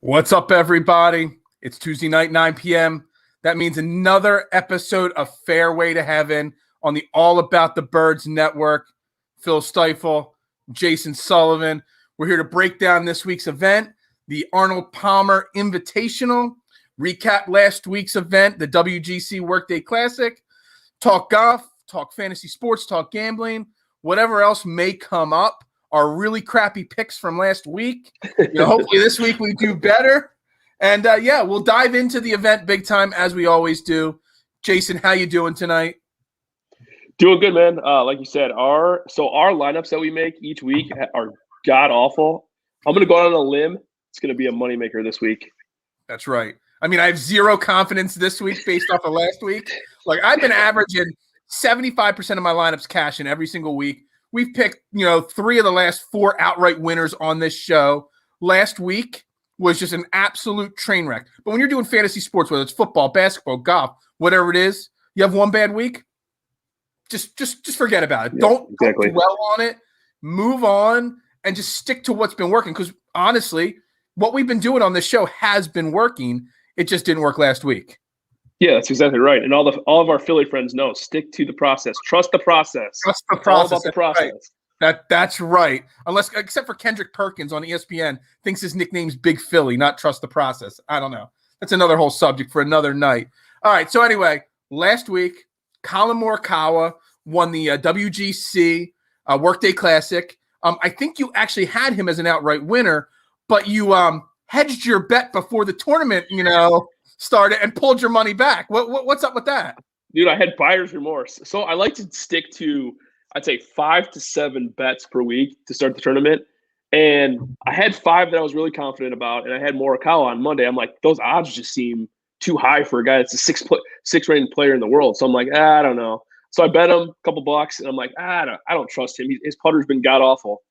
What's up, everybody? It's Tuesday night, 9 p.m. That means another episode of Fairway to Heaven on the All About the Birds Network. Phil Stiefel, Jason Sullivan. We're here to break down this week's event, the Arnold Palmer Invitational, recap last week's event, the WGC WorkDay Classic, talk golf, talk fantasy sports, talk gambling, whatever else may come up. Our really crappy picks from last week. Hopefully this week we do better. And we'll dive into the event big time as we always do. Jason, how you doing tonight? Doing good, man. Like you said, our lineups that we make each week are god awful. I'm gonna go out on a limb. It's gonna be a moneymaker this week. That's right. I mean, I have zero confidence this week based off of last week. Like, I've been averaging 75% of my lineups cashing every single week. We've picked, 3 of the last 4 outright winners on this show. Last week was just an absolute train wreck. But when you're doing fantasy sports, whether it's football, basketball, golf, whatever it is, you have one bad week, just forget about it. Yeah, Don't exactly. dwell on it. Move on and just stick to what's been working. Because honestly, what we've been doing on this show has been working. It just didn't work last week. Yeah, that's exactly right. And all of our Philly friends know, stick to the process. Trust the process. Trust the it's process. all about the process. Right. That's right. Except for Kendrick Perkins on ESPN thinks his nickname's Big Philly, not Trust the Process. I don't know. That's another whole subject for another night. All right. So anyway, last week, Collin Morikawa won the WGC WorkDay Classic. I think you actually had him as an outright winner, but you hedged your bet before the tournament, started and pulled your money back. What's up with that? Dude, I had buyer's remorse. So I like to stick to, I'd say, 5 to 7 bets per week to start the tournament. And I had 5 that I was really confident about, and I had Morikawa on Monday. I'm like, those odds just seem too high for a guy that's a 6th ranked player in the world. So I'm like, I don't know. So I bet him a couple bucks, and I'm like, I don't trust him. His putter's been god awful.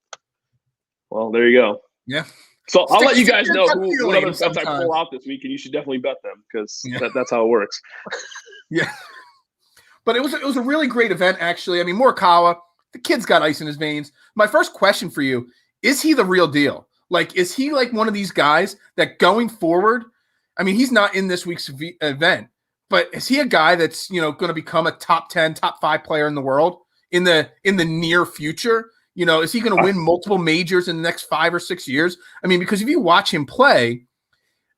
Well, there you go. Yeah. So I'll let you guys know what other bets I pull out this week, and you should definitely bet them because that's how it works. Yeah. But it was a really great event, actually. I mean, Morikawa, the kid's got ice in his veins. My first question for you, is he the real deal? Like, is he like one of these guys that going forward, I mean, he's not in this week's event, but is he a guy that's, going to become a top 10, top 5 player in the world in the near future? Is he going to win multiple majors in the next 5 or 6 years? I mean, because if you watch him play,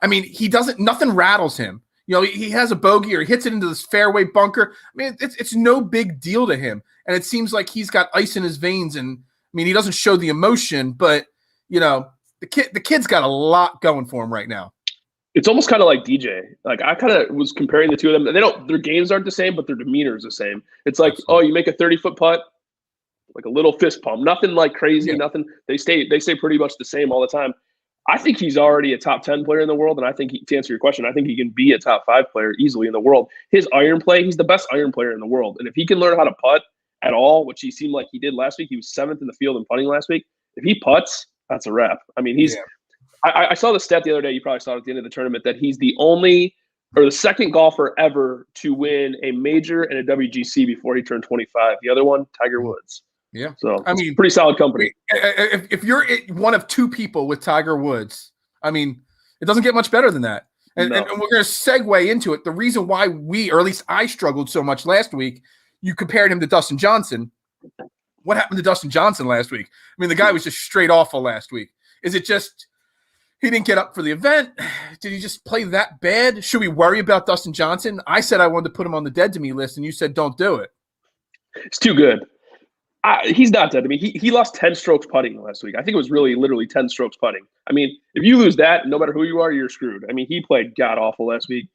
I mean, nothing rattles him. He has a bogey or he hits it into this fairway bunker. I mean, it's no big deal to him. And it seems like he's got ice in his veins. And I mean, he doesn't show the emotion, but the kid's got a lot going for him right now. It's almost kind of like DJ. Like, I kind of was comparing the two of them. Their games aren't the same, but their demeanor is the same. It's like, Absolutely. You make a 30-foot putt, like a little fist pump, nothing like crazy, nothing. They stay pretty much the same all the time. I think he's already a top 10 player in the world. And I think, to answer your question, I think he can be a top 5 player easily in the world. His iron play, he's the best iron player in the world. And if he can learn how to putt at all, which he seemed like he did last week, he was 7th in the field in putting last week. If he putts, that's a wrap. I mean, I saw the stat the other day, you probably saw it at the end of the tournament, that he's the only or the second golfer ever to win a major and a WGC before he turned 25. The other one, Tiger Woods. Yeah. So I mean, pretty solid company. If you're one of 2 people with Tiger Woods, I mean, it doesn't get much better than that. And we're going to segue into it. The reason why or at least I struggled so much last week, you compared him to Dustin Johnson. What happened to Dustin Johnson last week? I mean, the guy was just straight awful last week. Is it just he didn't get up for the event? Did he just play that bad? Should we worry about Dustin Johnson? I said I wanted to put him on the dead to me list, and you said don't do it. It's too good. He's not dead to me. He lost 10 strokes putting last week. I think it was really literally 10 strokes putting. I mean, if you lose that, no matter who you are, you're screwed. I mean, he played god-awful last week.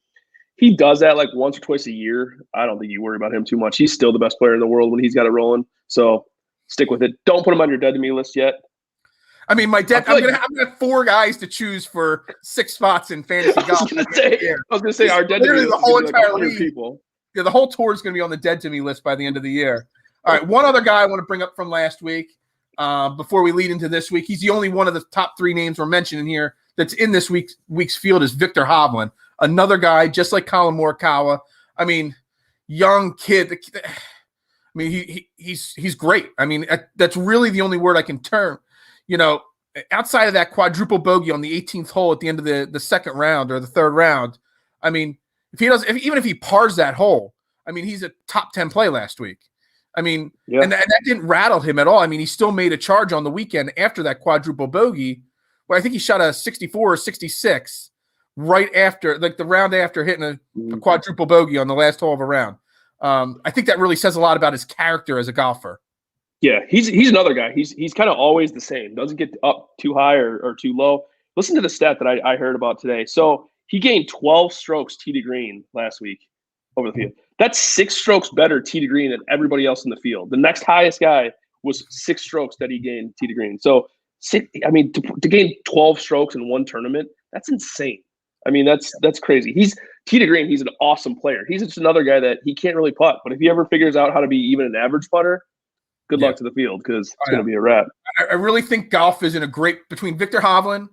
He does that like once or twice a year. I don't think you worry about him too much. He's still the best player in the world when he's got it rolling. So stick with it. Don't put him on your dead to me list yet. I mean, I'm gonna have 4 guys to choose for 6 spots in fantasy golf. I was gonna say our dead to me list. The whole entire like league. People. Yeah, the whole tour is going to be on the dead to me list by the end of the year. All right, one other guy I want to bring up from last week before we lead into this week. He's the only one of the top 3 names we're mentioning here that's in this week's field is Viktor Hovland, another guy just like Collin Morikawa. I mean, young kid. I mean, he's great. I mean, that's really the only word I can term. You know, outside of that quadruple bogey on the 18th hole at the end of the second round or the third round, I mean, even if he pars that hole, I mean, he's a top 10 play last week. I mean, and that didn't rattle him at all. I mean, he still made a charge on the weekend after that quadruple bogey, where I think he shot a 64 or 66 right after, like the round after hitting a quadruple bogey on the last hole of a round. I think that really says a lot about his character as a golfer. Yeah, he's another guy. He's kind of always the same. Doesn't get up too high or too low. Listen to the stat that I heard about today. So he gained 12 strokes tee to green last week over the field. That's 6 strokes better tee to green than everybody else in the field. The next highest guy was 6 strokes that he gained tee to green. So, I mean, to gain 12 strokes in one tournament, that's insane. I mean, that's crazy. He's tee to green. He's an awesome player. He's just another guy that he can't really putt. But if he ever figures out how to be even an average putter, good luck to the field because it's going to be a wrap. I really think golf is in a great – between Viktor Hovland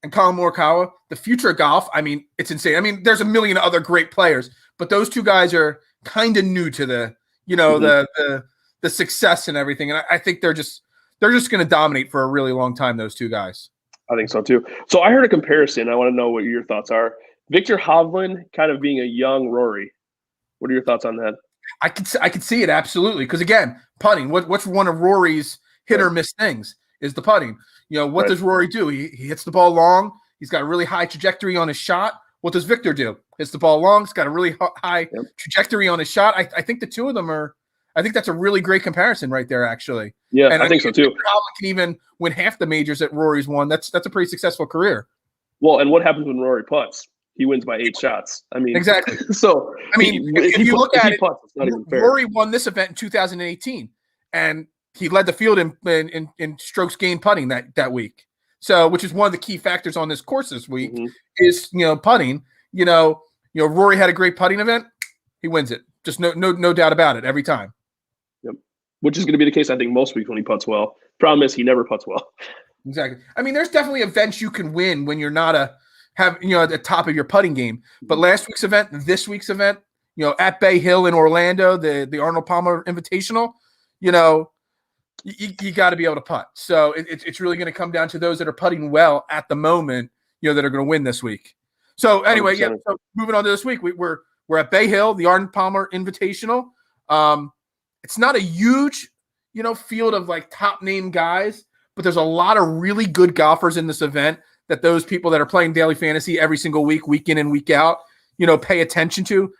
and Collin Morikawa, the future of golf, I mean, it's insane. I mean, there's a million other great players, but those 2 guys are kind of new to the, you know, the success and everything. And I think they're just going to dominate for a really long time, those 2 guys. I think so too. So I heard a comparison. I want to know what your thoughts are. Viktor Hovland kind of being a young Rory. What are your thoughts on that? I could see it absolutely because again, putting. What's one of Rory's hit or miss things is the putting. You know, what does Rory do? He hits the ball long. He's got a really high trajectory on his shot. What does Viktor do? Hits the ball long. He's got a really high trajectory on his shot. I think the 2 of them are. I think that's a really great comparison right there, actually. Yeah, and I think so too. Viktor Hovland can even win half the majors that Rory's won. That's a pretty successful career. Well, and what happens when Rory putts? He wins by 8 shots. I mean, exactly. So I mean, if you look at it, putts, it's not even fair. Rory won this event in 2018, and he led the field in strokes gained putting that week. So, which is one of the key factors on this course this week is putting. You know, Rory had a great putting event. He wins it. Just no doubt about it every time. Yep. Which is going to be the case, I think, most weeks when he putts well. Problem is, he never putts well. Exactly. I mean, there's definitely events you can win when you're not at the top of your putting game. But last week's event, this week's event, at Bay Hill in Orlando, the Arnold Palmer Invitational, you got to be able to putt. So it's really going to come down to those that are putting well at the moment, that are going to win this week. So anyway, 100%. So moving on to this week, we're at Bay Hill, the Arnold Palmer Invitational. It's not a huge, field of like top name guys, but there's a lot of really good golfers in this event that those people that are playing daily fantasy every single week, week in and week out, pay attention to.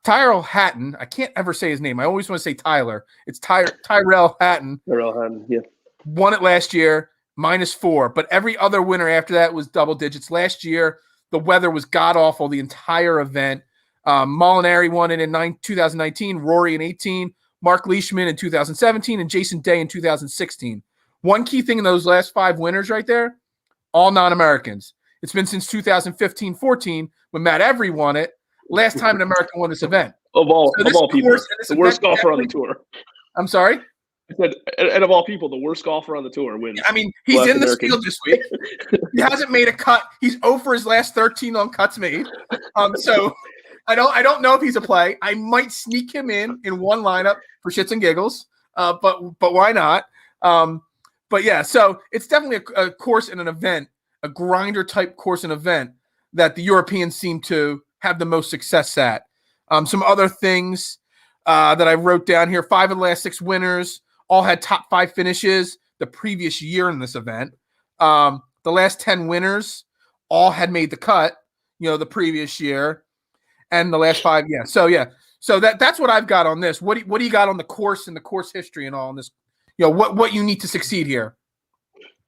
Tyrell Hatton, I can't ever say his name. I always want to say Tyler. It's Tyrell Hatton. Tyrell Hatton, yeah. Won it last year, -4. But every other winner after that was double digits. Last year, the weather was god-awful the entire event. Molinari won it in 2019, Rory in 18, Mark Leishman in 2017, and Jason Day in 2016. One key thing in those last 5 winners right there, all non-Americans. It's been since 2015-14 when Matt Every won it. Last time an American won this event. Of all people, the worst golfer on the tour. I'm sorry? I said, and of all people, the worst golfer on the tour wins. I mean, he's in this field this week. He hasn't made a cut. He's 0 for his last 13 on cuts made. So I don't know if he's a play. I might sneak him in one lineup for shits and giggles. But why not? But yeah, so it's definitely a course and an event, a grinder type course and event that the Europeans seem to have the most success at. Some other things that I wrote down here: 5 of the last 6 winners all had top 5 finishes the previous year in this event. The last 10 winners all had made the cut, the previous year, and the last 5, yeah. So that's what I've got on this. What do you got on the course and the course history and all on this? What you need to succeed here.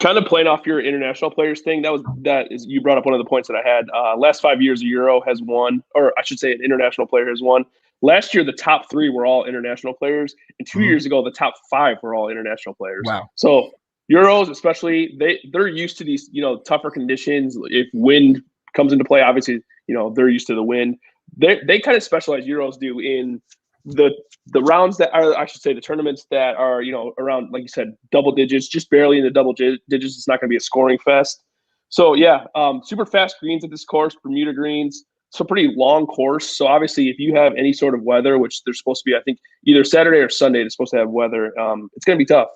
Kind of playing off your international players thing. You brought up one of the points that I had. Last 5 years, a Euro has won, or I should say, an international player has won. Last year, the top 3 were all international players, and 2 years ago, the top 5 were all international players. Wow! So Euros, especially, they're used to these tougher conditions. If wind comes into play, obviously, they're used to the wind. They kind of specialize. Euros do in the rounds that are, I should say, the tournaments that are around, like you said, double digits, just barely in the double digits. It's not going to be a scoring fest. So yeah, super fast greens at this course, Bermuda greens. It's a pretty long course. So obviously, if you have any sort of weather, which there's supposed to be, I think either Saturday or Sunday, they're supposed to have weather. It's going to be tough.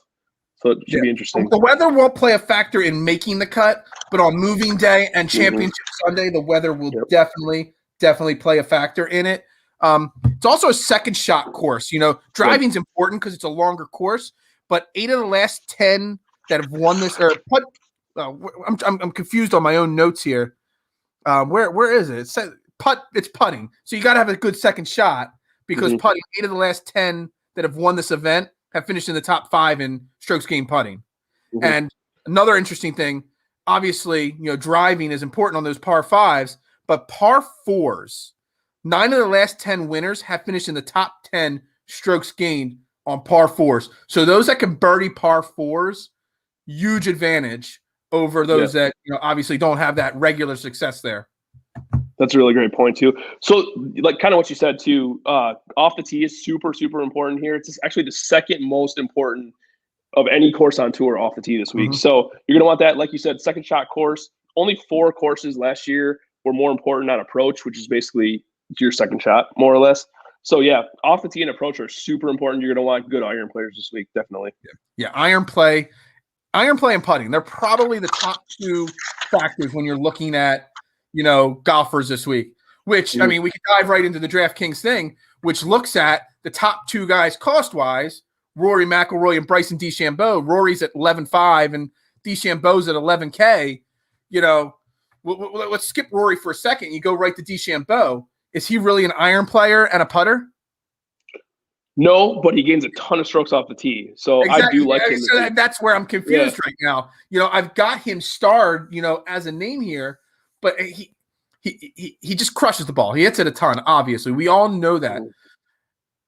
So it should be interesting. The weather won't play a factor in making the cut, but on moving day and championship Sunday, the weather will definitely play a factor in it. It's also a second shot course. Driving's important because it's a longer course, but 8 of the last 10 that have won this I'm confused on my own notes here. Where is it? It says it's putting. So you got to have a good second shot because putting, 8 of the last 10 that have won this event have finished in the top 5 in strokes gained putting. And another interesting thing, obviously, driving is important on those par 5s, but par 4s, 9 of the last 10 winners have finished in the top 10 strokes gained on par 4s. So those that can birdie par 4s, huge advantage over those that obviously don't have that regular success there. That's a really great point too. So like kind of what you said too, off the tee is super, super important here. It's actually the second most important of any course on tour off the tee this week. So you're going to want that, like you said, second shot course. Only 4 courses last year were more important on approach, which is basically your second shot, more or less. So yeah, off the tee and approach are super important. You're going to want good iron players this week, definitely. Yeah, iron play and putting. They're probably the top 2 factors when you're looking at, golfers this week, which, I mean, we could dive right into the Draftkings thing, which looks at the top 2 guys cost-wise, Rory McIlroy and Bryson DeChambeau. Rory's at 11.5 and DeChambeau's at 11K. Let's skip Rory for a second. You go right to DeChambeau. Is he really an iron player and a putter? No, but he gains a ton of strokes off the tee. So exactly. I do like him. So that's where I'm confused right now. I've got him starred, as a name here, but he just crushes the ball. He hits it a ton, obviously. We all know that.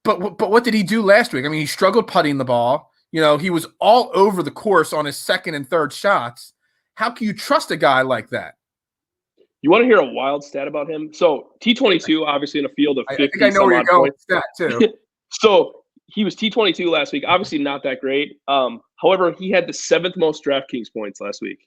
But what did he do last week? I mean, he struggled putting the ball. He was all over the course on his second and third shots. How can you trust a guy like that? You want to hear a wild stat about him? So T22, obviously in a field of 50. I think I know where you're going with that too. So he was T22 last week. Obviously not that great. However, he had the 7th most DraftKings points last week.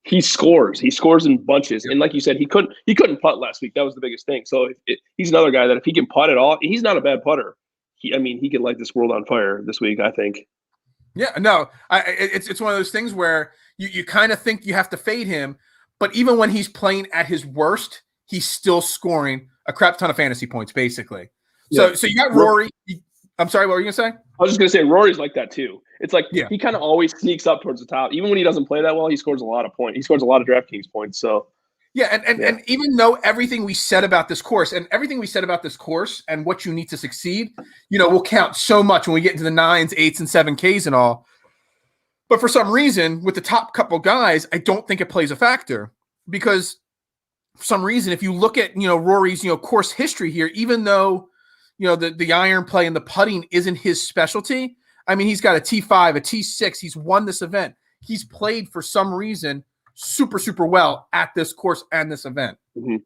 He scores. He scores in bunches. And like you said, he couldn't putt last week. That was the biggest thing. So he's another guy that if he can putt at all, he's not a bad putter. He can light this world on fire this week, I think. Yeah, no, it's one of those things where you kind of think you have to fade him, but even when he's playing at his worst, he's still scoring a crap ton of fantasy points, basically. So you got Rory. I'm sorry, what were you going to say? I was just going to say Rory's like that too. It's like he kind of always sneaks up towards the top. Even when he doesn't play that well, he scores a lot of points. He scores a lot of DraftKings points. So and even though everything we said about this course and what you need to succeed, will count so much when we get into the 9s, 8s, and 7Ks and all. But for some reason, with the top couple guys, I don't think it plays a factor because for some reason, if you look at, Rory's, course history here, even though, the iron play and the putting isn't his specialty, I mean, he's got a T5, a T6. He's won this event. He's played for some reason super, super well at this course and this event. Mm-hmm.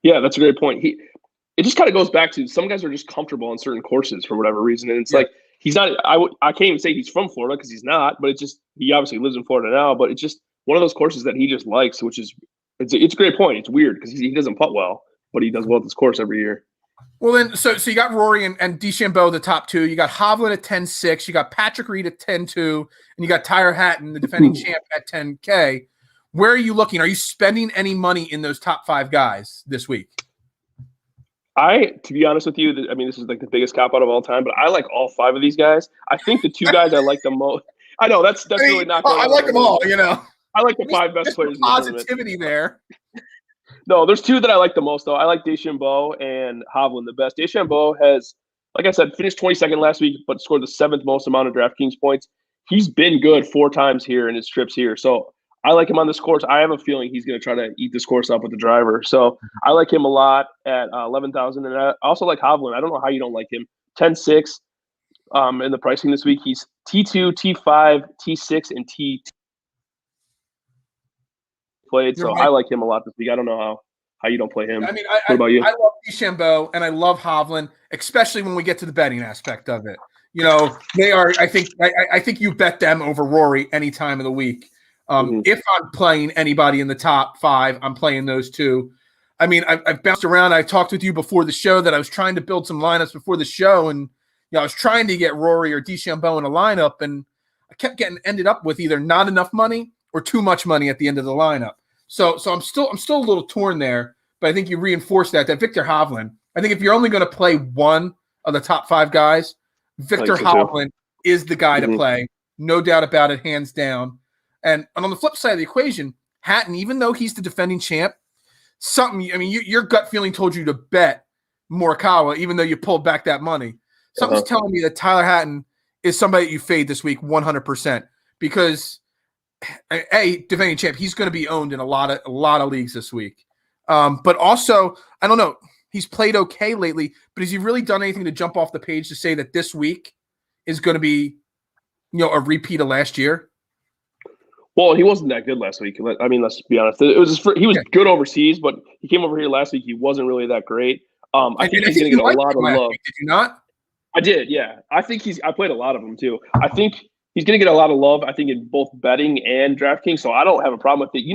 Yeah, that's a great point. It just kind of goes back to some guys are just comfortable on certain courses for whatever reason. And it's like, he's not, I can't even say he's from Florida because he's not, but it's just, he obviously lives in Florida now, but it's just one of those courses that he just likes, which is, it's a great point. It's weird because he doesn't putt well, but he does well at this course every year. Well, then, so you got Rory and DeChambeau, the top two. You got Hovland at 10-6. You got Patrick Reed at 10-2. And you got Tyler Hatton, the defending champ, at 10K. Where are you looking? Are you spending any money in those top 5 guys this week? To be honest with you, I mean, this is like the biggest cop out of all time, but I like all 5 of these guys. I think the 2 guys I like the most. I know that's really not. I like them all. I like the 5 best players. Positivity in the there. No, there's 2 that I like the most though. I like DeChambeau and Hovland the best. DeChambeau has, like I said, finished 22nd last week, but scored the 7th most amount of DraftKings points. He's been good 4 times here in his trips here, so I like him on this course. I have a feeling he's going to try to eat this course up with the driver. So I like him a lot at 11,000. And I also like Hovland. I don't know how you don't like him. 10-6 in the pricing this week. He's T2, T5, T6, and T played. So I like him a lot this week. I don't know how you don't play him. I mean, what about you? I love DeChambeau and I love Hovland, especially when we get to the betting aspect of it. They are, I think you bet them over Rory any time of the week. If I'm playing anybody in the top 5, I'm playing those 2. I mean, I've bounced around. I talked with you before the show that I was trying to build some lineups before the show, and I was trying to get Rory or DeChambeau in a lineup, and I kept ended up with either not enough money or too much money at the end of the lineup. So I'm still a little torn there, but I think you reinforced that Victor Hovland. I think if you're only going to play one of the top 5 guys, Victor Hovland is the guy to play, no doubt about it, hands down. And on the flip side of the equation, Hatton, even though he's the defending champ, your gut feeling told you to bet Morikawa, even though you pulled back that money. Something's telling me that Tyler Hatton is somebody that you fade this week 100% because, defending champ, he's going to be owned in a lot of leagues this week. But also, I don't know, he's played okay lately, but has he really done anything to jump off the page to say that this week is going to be, a repeat of last year? Well, he wasn't that good last week. I mean, let's be honest. He was good overseas, but he came over here last week. He wasn't really that great. I think he's going to get a lot of love. Did you not? I did, yeah. I played a lot of them too. I think he's going to get a lot of love. I think in both betting and DraftKings. So I don't have a problem with it.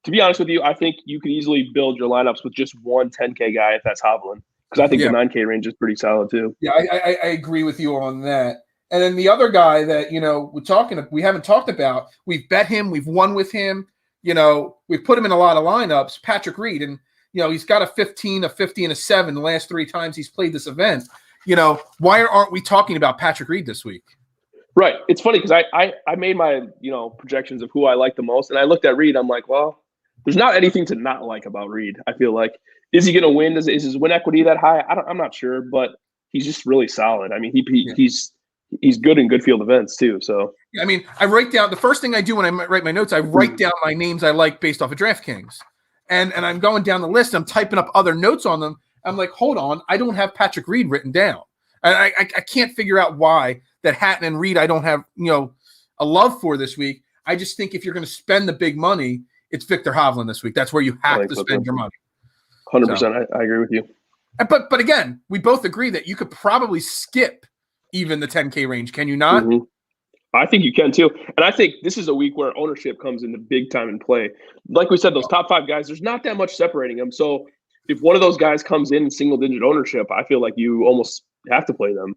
To be honest with you, I think you could easily build your lineups with just one 10K guy if that's Hovland, because I think the 9K range is pretty solid too. Yeah, I agree with you on that. And then the other guy that, we haven't talked about, we've bet him, we've won with him, we've put him in a lot of lineups, Patrick Reed. And, he's got a 15, a 50, and a 7 the last 3 times he's played this event. Why aren't we talking about Patrick Reed this week? Right. It's funny because I made my, projections of who I like the most. And I looked at Reed. I'm like, well, there's not anything to not like about Reed. I feel like, is he going to win? Is his win equity that high? I'm not sure, but he's just really solid. I mean, he's good in good field events too. So I mean, I write down the first thing I do when I write my notes. I write down my names I like based off of DraftKings, and I'm going down the list. I'm typing up other notes on them. I'm like, hold on, I don't have Patrick Reed written down. I can't figure out why that Hatton and Reed I don't have a love for this week. I just think if you're going to spend the big money, it's Victor Hovland this week. That's where you have to spend your money. 100%. I agree with you. But again, we both agree that you could probably skip even the 10K range. Can you not? Mm-hmm. I think you can too. And I think this is a week where ownership comes into big time in play. Like we said, those top 5 guys, there's not that much separating them. So if one of those guys comes in single digit ownership, I feel like you almost have to play them.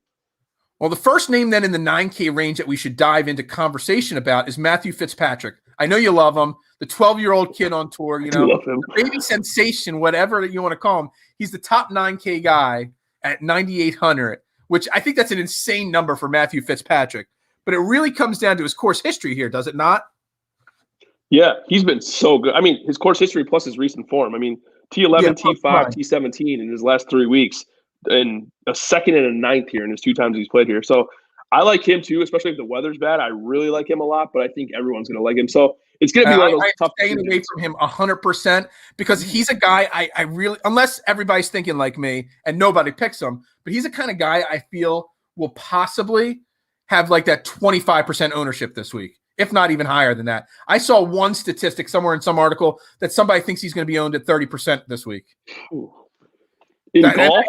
Well, the first name then in the 9K range that we should dive into conversation about is Matthew Fitzpatrick. I know you love him. The 12-year-old kid on tour, the baby sensation, whatever you want to call him. He's the top 9K guy at 9,800. Which I think that's an insane number for Matthew Fitzpatrick. But it really comes down to his course history here, does it not? Yeah, he's been so good. I mean, his course history plus his recent form. I mean, T11, T5, T17 in his last 3 weeks, and a 2nd and a 9th here in his 2 times he's played here. So I like him too, especially if the weather's bad. I really like him a lot, but I think everyone's going to like him. So it's going to be one of those tough staying away from him 100% because he's a guy I really, unless everybody's thinking like me and nobody picks him, but he's the kind of guy I feel will possibly have like that 25% ownership this week. if not even higher than that. I saw one statistic somewhere in some article that somebody thinks he's going to be owned at 30% this week. Golf?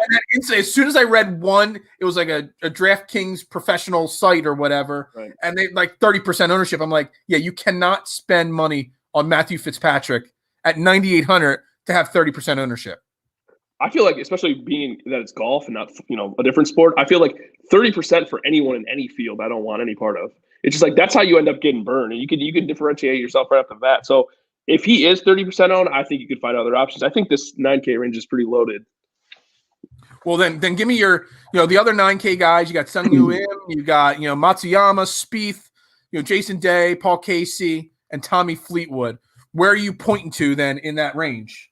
As soon as I read one, it was like a Draftkings professional site or whatever, right, and they like 30% ownership. I'm like, yeah, you cannot spend money on Matthew Fitzpatrick at 9,800 to have 30% ownership. I feel like, especially being that it's golf and not, a different sport, I feel like 30% for anyone in any field, I don't want any part of. It's just like that's how you end up getting burned, and you can differentiate yourself right off the bat. So if he is 30% owned, I think you could find other options. I think this 9K range is pretty loaded. Well, then give me your, the other 9K guys. You got Sung Yu Im, you got, Matsuyama, Spieth, Jason Day, Paul Casey, and Tommy Fleetwood. Where are you pointing to then in that range?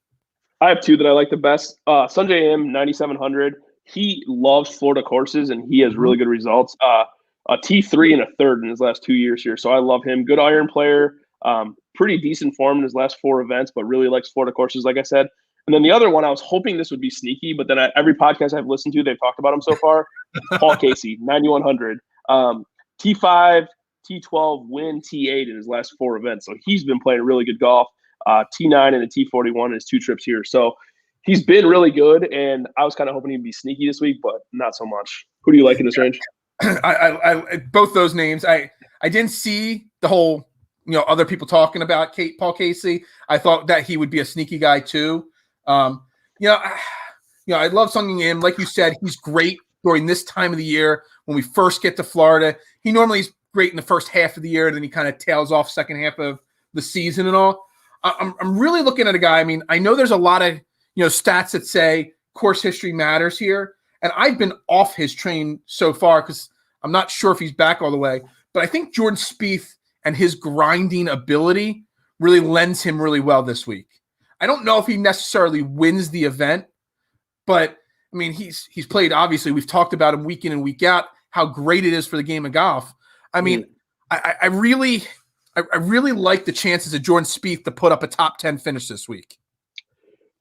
I have two that I like the best. Sungjae Im, 9,700. He loves Florida courses, and he has really good results. A T3 and a third in his last 2 years here, so I love him. Good iron player, pretty decent form in his last 4 events, but really likes Florida courses, like I said. And then the other one, I was hoping this would be sneaky, but then every podcast I've listened to, they've talked about him so far. Paul Casey, 9,100. T5, T12, win, T8 in his last 4 events. So he's been playing really good golf. T9 and a T41 in his 2 trips here. So he's been really good, and I was kind of hoping he'd be sneaky this week, but not so much. Who do you like in this range? I both those names. I didn't see the whole, other people talking about Paul Casey. I thought that he would be a sneaky guy too. I love Sung Im. Like you said, he's great during this time of the year when we first get to Florida. He normally is great in the first half of the year, and then he kind of tails off second half of the season and all. I'm really looking at a guy. I mean, I know there's a lot of stats that say course history matters here, and I've been off his train so far because I'm not sure if he's back all the way. But I think Jordan Spieth and his grinding ability really lends him really well this week. I don't know if he necessarily wins the event, but I mean, he's played, obviously, we've talked about him week in and week out, how great it is for the game of golf. I mean, I really like the chances of Jordan Spieth to put up a top 10 finish this week.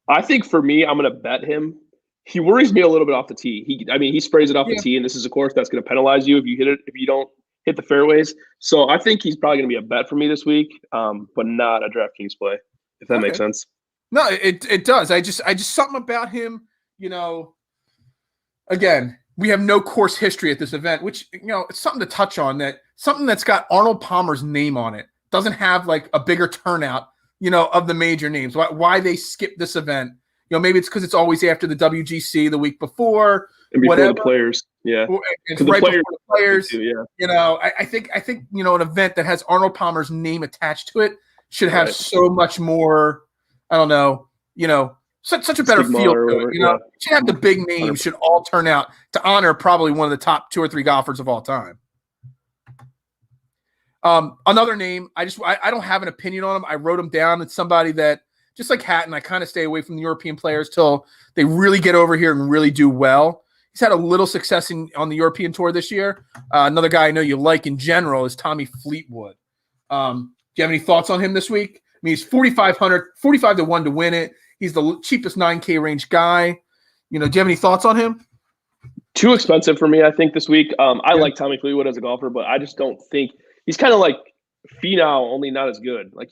I think for me, I'm going to bet him. He worries me a little bit off the tee. He sprays it off the tee, and this is a course that's going to penalize you if you don't hit the fairways. So I think he's probably going to be a bet for me this week, but not a DraftKings play, if that makes sense. No, it does. I just something about him, again, we have no course history at this event, which, it's something to touch on, something that's got Arnold Palmer's name on it doesn't have like a bigger turnout, of the major names. Why they skip this event? Maybe it's because it's always after the WGC the week before, and before the players. Yeah. It's right before the players. Too, yeah. I think an event that has Arnold Palmer's name attached to it should have so much more, I don't know, such a better feel to it. It should have the big names should all turn out to honor probably one of the top 2 or 3 golfers of all time. Another name, I don't have an opinion on him. I wrote him down. It's somebody that, just like Hatton, I kind of stay away from the European players till they really get over here and really do well. He's had a little success on the European Tour this year. Another guy I know you like in general is Tommy Fleetwood. Do you have any thoughts on him this week? I mean, he's 4,500, 45 to 1 to win it. He's the cheapest 9K range guy. Do you have any thoughts on him? Too expensive for me, I think, this week. I like Tommy Fleetwood as a golfer, but I just don't think he's kind of like Finau, only not as good. Like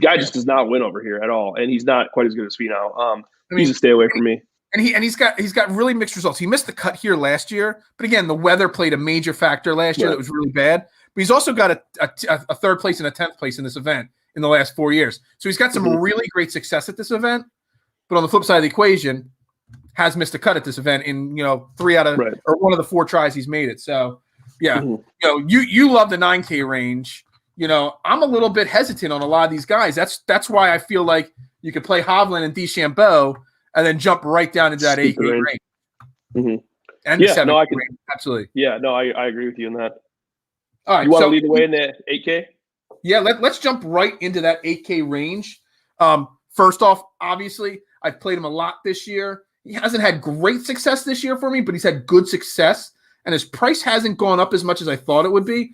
guy just does not win over here at all, and he's not quite as good as Finau. He's a stay away from me. And he's got really mixed results. He missed the cut here last year, but again, the weather played a major factor last year. That was really bad. But he's also got a third place and a 10th place in this event in the last 4 years. So he's got some really great success at this event. But on the flip side of the equation, has missed a cut at this event in 3 out of or 1 of the 4 tries he's made it. So yeah, you love the 9K range. I'm a little bit hesitant on a lot of these guys. That's why I feel like you could play Hovland and DeChambeau and then jump right down into that 8K range. Mm-hmm. And I can absolutely. Yeah, no, I agree with you on that. All right, you want to lead the way in the 8K? Yeah, let's jump right into that 8K range. First off, obviously, I've played him a lot this year. He hasn't had great success this year for me, but he's had good success, and his price hasn't gone up as much as I thought it would be.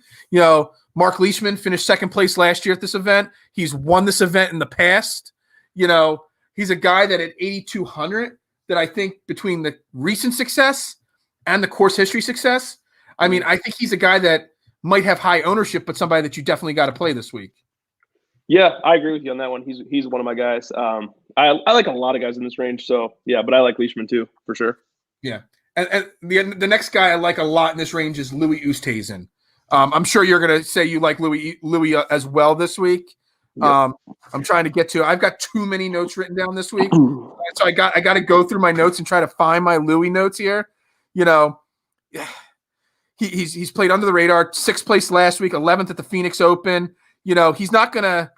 Mark Leishman finished second place last year at this event. He's won this event in the past. He's a guy that at 8,200 that I think between the recent success and the course history success, I mean, I think he's a guy that might have high ownership, but somebody that you definitely got to play this week. Yeah, I agree with you on that one. He's one of my guys. I like a lot of guys in this range, so yeah, but I like Leishman too, for sure. Yeah. And the next guy I like a lot in this range is Louis Oosthuizen. I'm sure you're going to say you like Louis as well this week. Yep. I'm trying to get to. I've got too many notes written down this week, so I got to go through my notes and try to find my Louis notes here. You know, he's played under the radar. 6th place last week, 11th at the Phoenix Open. You know, he's not going to,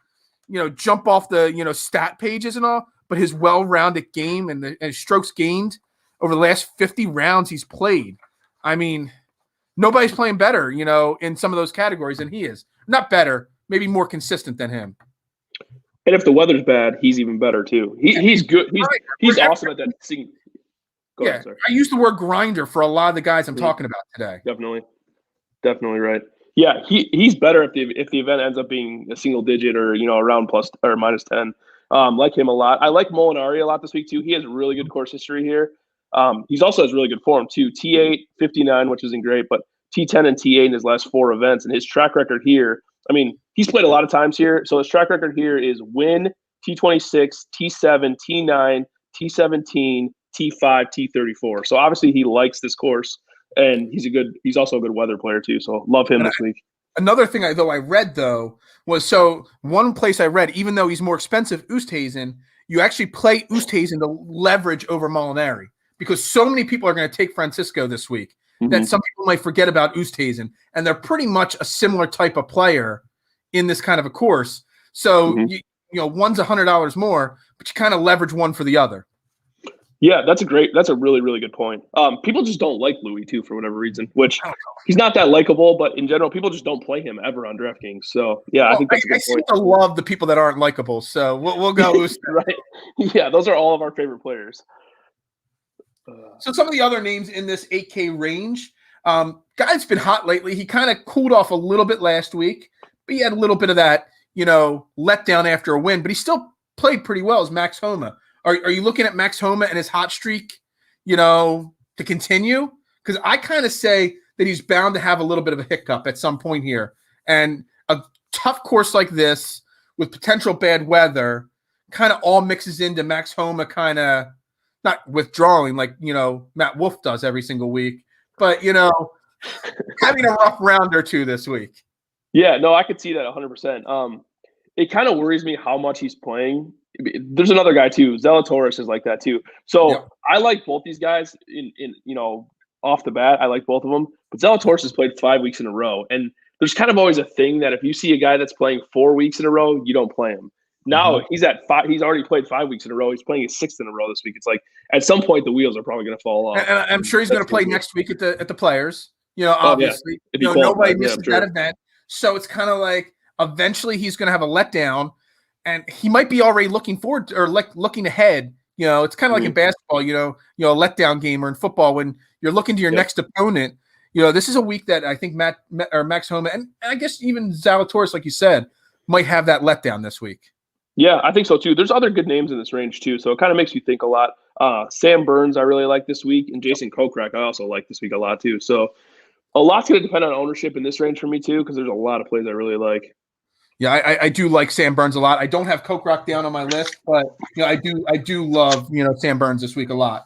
jump off the stat pages and all, but his well-rounded game and his strokes gained over the last 50 rounds he's played. I mean, nobody's playing better, in some of those categories than he is. Not better, maybe more consistent than him. And if the weather's bad, he's even better too. He's good. He's awesome at that. Go ahead, sorry. I use the word grinder for a lot of the guys I'm talking about today. Definitely right. Yeah, he's better if the event ends up being a single digit or around plus or minus 10. Like him a lot. I like Molinari a lot this week too. He has really good course history here. He's also has really good form too. T8, 59, which isn't great, but T10 and T8 in his last 4 events, and his track record here. I mean, he's played a lot of times here, so his track record here is win, T26, T7, T9, T17, T5, T34. So obviously he likes this course, and he's also a good weather player too. So love him this week. Another thing I read was one place I read, even though he's more expensive, Oosthuizen, you actually play Oosthuizen to leverage over Molinari because so many people are going to take Francisco this week that some people might forget about Oosthuizen, and they're pretty much a similar type of player in this kind of a course. So one's $100 more, but you kind of leverage one for the other. Yeah, that's a really, really good point. People just don't like Louis too for whatever reason, which he's not that likable, but in general, people just don't play him ever on DraftKings. So yeah, I think that's a good point. I seem to love the people that aren't likable, so we'll go right. Yeah, those are all of our favorite players. So some of the other names in this 8K range, guy's been hot lately. He kind of cooled off a little bit last week, but he had a little bit of that, letdown after a win, but he still played pretty well as Max Homa. Are you looking at Max Homa and his hot streak, to continue? Because I kind of say that he's bound to have a little bit of a hiccup at some point here. And a tough course like this with potential bad weather kind of all mixes into Max Homa kind of not withdrawing like, Matt Wolff does every single week, but, having a rough round or two this week. Yeah, no, I could see that 100%. It kind of worries me how much he's playing. There's another guy too. Zalatoris is like that too. So I like both these guys in off the bat. I like both of them. But Zalatoris has played 5 weeks in a row. And there's kind of always a thing that if you see a guy that's playing 4 weeks in a row, you don't play him. Now he's at 5. He's already played 5 weeks in a row. He's playing his 6th in a row this week. It's like at some point the wheels are probably going to fall off. And I'm sure he's going to play next week at the Players. Obviously, nobody misses that event. So it's kind of like eventually he's going to have a letdown, and he might be already looking forward to, or like looking ahead. It's kind of like in basketball. A letdown game, or in football when you're looking to your next opponent. This is a week that I think Max Homa and I guess even Zalatoris, like you said, might have that letdown this week. Yeah, I think so too. There's other good names in this range too, so it kind of makes you think a lot. Sam Burns, I really like this week, and Jason Kokrak, I also like this week a lot too. So a lot's going to depend on ownership in this range for me too, because there's a lot of plays I really like. Yeah, I do like Sam Burns a lot. I don't have Kokrak down on my list, but I do love Sam Burns this week a lot.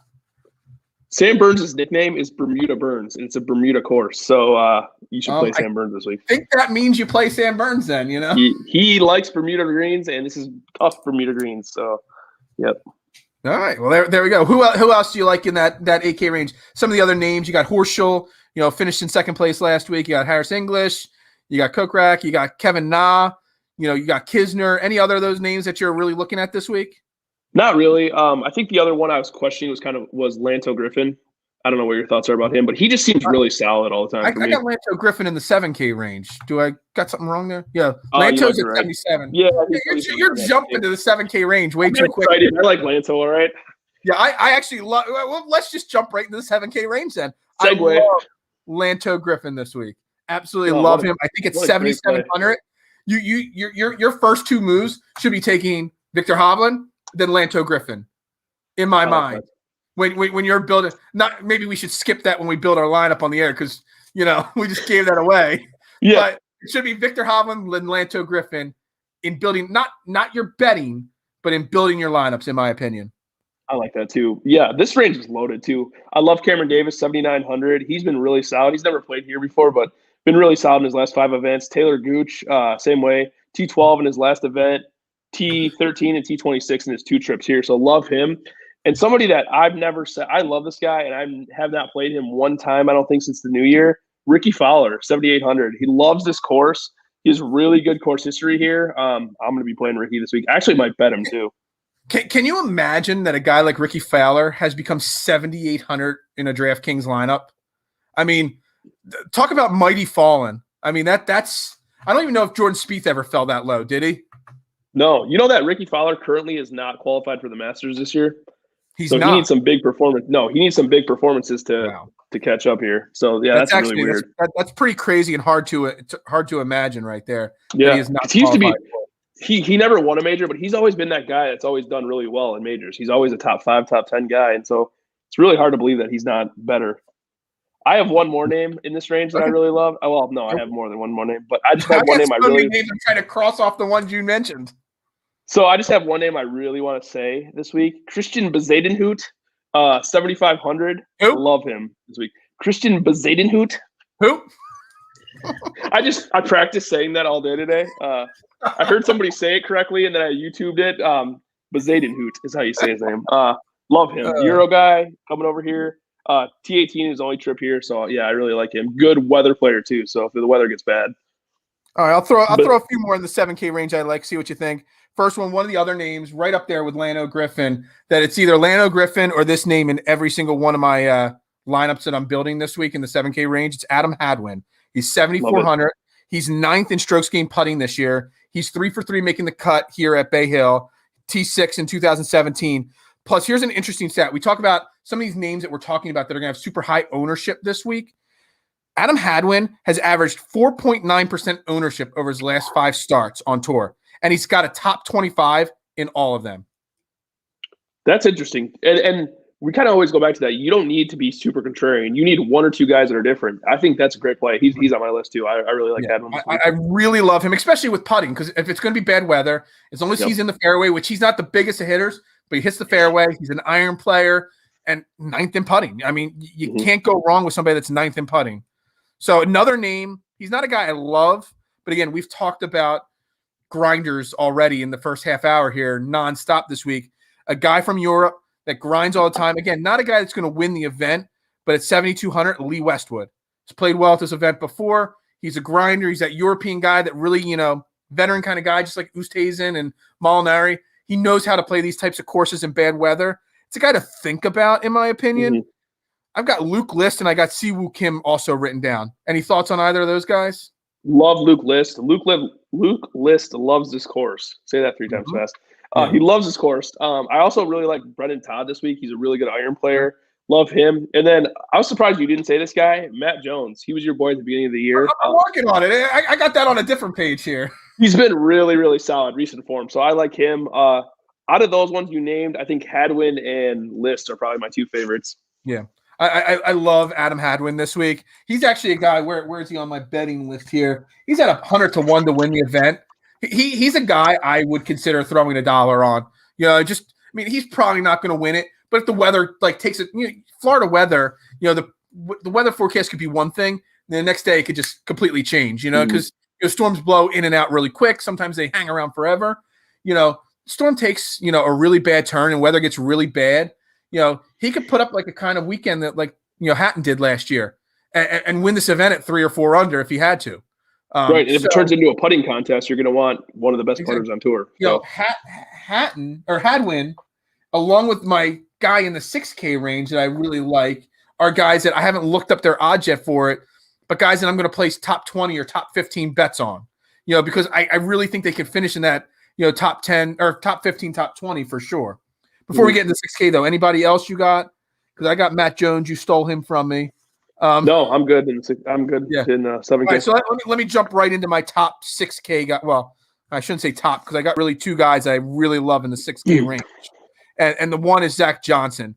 Sam Burns' nickname is Bermuda Burns, and it's a Bermuda course. So you should play Sam Burns this week. I think that means you play Sam Burns then, He likes Bermuda greens, and this is tough Bermuda greens. So, yep. All right. Well, there we go. Who else do you like in that 8K range? Some of the other names, you got Horschel, finished in 2nd place last week. You got Harris English. You got Kokrak. You got Kevin Na. You got Kisner. Any other of those names that you're really looking at this week? Not really. I think the other one I was questioning was Lanto Griffin. I don't know what your thoughts are about him, but he just seems really solid all the time. I got Lanto Griffin in the 7K range. Do I got something wrong there? Yeah, Lanto's at 77. Yeah, you're jumping to the 7K range way too quick. I like Lanto, all right. Yeah, I actually love. Well, let's just jump right into the 7K range then. Segue. I love Lanto Griffin this week. Absolutely love him. I think it's 7,700. Your first 2 moves should be taking Victor Hovland, then Lanto Griffin. In my mind, when you're building, maybe we should skip that when we build our lineup on the air because we just gave that away. Yeah. But it should be Victor Hovland and Lanto Griffin in building, not your betting, but in building your lineups, in my opinion. I like that too. Yeah, this range is loaded too. I love Cameron Davis, 7,900. He's been really solid. He's never played here before, but been really solid in his last 5 events. Taylor Gooch, same way. T12 in his last event, T13 and T26 in his 2 trips here. So love him. And somebody that I've never said, I love this guy, and I have not played him one time, I don't think, since the new year. Ricky Fowler, 7,800. He loves this course. He has really good course history here. I'm going to be playing Ricky this week. I actually might bet him too. Can you imagine that a guy like Ricky Fowler has become 7,800 in a DraftKings lineup? I mean, talk about mighty fallen. I mean, that's – I don't even know if Jordan Spieth ever fell that low, did he? No. You know that Ricky Fowler currently is not qualified for the Masters this year? He's so not. He needs some big performance. No, he needs some big performances to catch up here. So, yeah, that's really weird. That's pretty crazy and hard to imagine right there. Yeah. He is not he used to be – He never won a major, but he's always been that guy that's always done really well in majors. He's always a top 5, top 10 guy. And so it's really hard to believe that he's not better. I have one more name in this range that I really love. Oh, well, no, I have more than one more name, but I just have one name I really – I'm trying to cross off the ones you mentioned. So I just have one name I really want to say this week. Christian Bezuidenhout, 7,500. I love him this week. Christian Bezuidenhout. Who? I practiced saying that all day today. I heard somebody say it correctly, and then I YouTubed it. Bezuidenhout is how you say his name. Love him. Euro guy coming over here. T18 is his only trip here, so yeah, I really like him. Good weather player too. So if the weather gets bad, all right, I'll throw a few more in the 7K range. I like. See what you think. First one of the other names right up there with Lano Griffin. That it's either Lano Griffin or this name in every single one of my lineups that I'm building this week in the 7K range. It's Adam Hadwin. He's 7,400. He's 9th in strokes gained putting this year. He's 3 for 3 making the cut here at Bay Hill, T6 in 2017. Plus, here's an interesting stat. We talk about some of these names that we're talking about that are going to have super high ownership this week. Adam Hadwin has averaged 4.9% ownership over his last 5 starts on tour, and he's got a top 25 in all of them. That's interesting. And we kind of always go back to that. You don't need to be super contrarian. You need 1 or 2 guys that are different. I think that's a great play. He's on my list too. I really like Hadwin. I really love him, especially with putting, because if it's going to be bad weather, as long as he's in the fairway, which he's not the biggest of hitters, but he hits the fairway. He's an iron player and 9th in putting. I mean, you can't go wrong with somebody that's 9th in putting. So another name, he's not a guy I love, but again, we've talked about grinders already in the first half hour here, nonstop this week. A guy from Europe that grinds all the time. Again, not a guy that's going to win the event, but at 7,200, Lee Westwood. He's played well at this event before. He's a grinder. He's that European guy that really, veteran kind of guy, just like Oosthuizen and Molinari. He knows how to play these types of courses in bad weather. It's a guy to think about, in my opinion. I've got Luke List and I got Siwoo Kim also written down. Any thoughts on either of those guys? Love Luke List. Luke List loves this course. Say that 3 times fast. He loves this course. I also really like Brendan Todd this week. He's a really good iron player. Love him. And then I was surprised you didn't say this guy, Matt Jones. He was your boy at the beginning of the year. I'm working on it. I got that on a different page here. He's been really, really solid recent form. So I like him. Out of those ones you named, I think Hadwin and List are probably my 2 favorites. Yeah. I love Adam Hadwin this week. He's actually a guy. Where is he on my betting list here? He's at 100 to 1 to win the event. He's a guy I would consider throwing $1 on. He's probably not going to win it, but if the weather takes it, Florida weather, the weather forecast could be one thing, and the next day it could just completely change. Because storms blow in and out really quick. Sometimes they hang around forever. Storm takes a really bad turn and weather gets really bad. He could put up like a kind of weekend that Hatton did last year and win this event at 3 or 4 under if he had to. Right, and if it turns into a putting contest, you're going to want one of the best putters on tour. Hadwin, along with my guy in the 6K range that I really like, are guys that I haven't looked up their odds yet for it, but guys that I'm going to place top 20 or top 15 bets on. Because I really think they can finish in that top 10 or top 15, top 20 for sure. Before we get into 6K though, anybody else you got? Because I got Matt Jones. You stole him from me. No, I'm good. I'm good in 7K. Right, so let me jump right into my top 6K guy. Well, I shouldn't say top because I got really 2 guys I really love in the 6K range, and the one is Zach Johnson.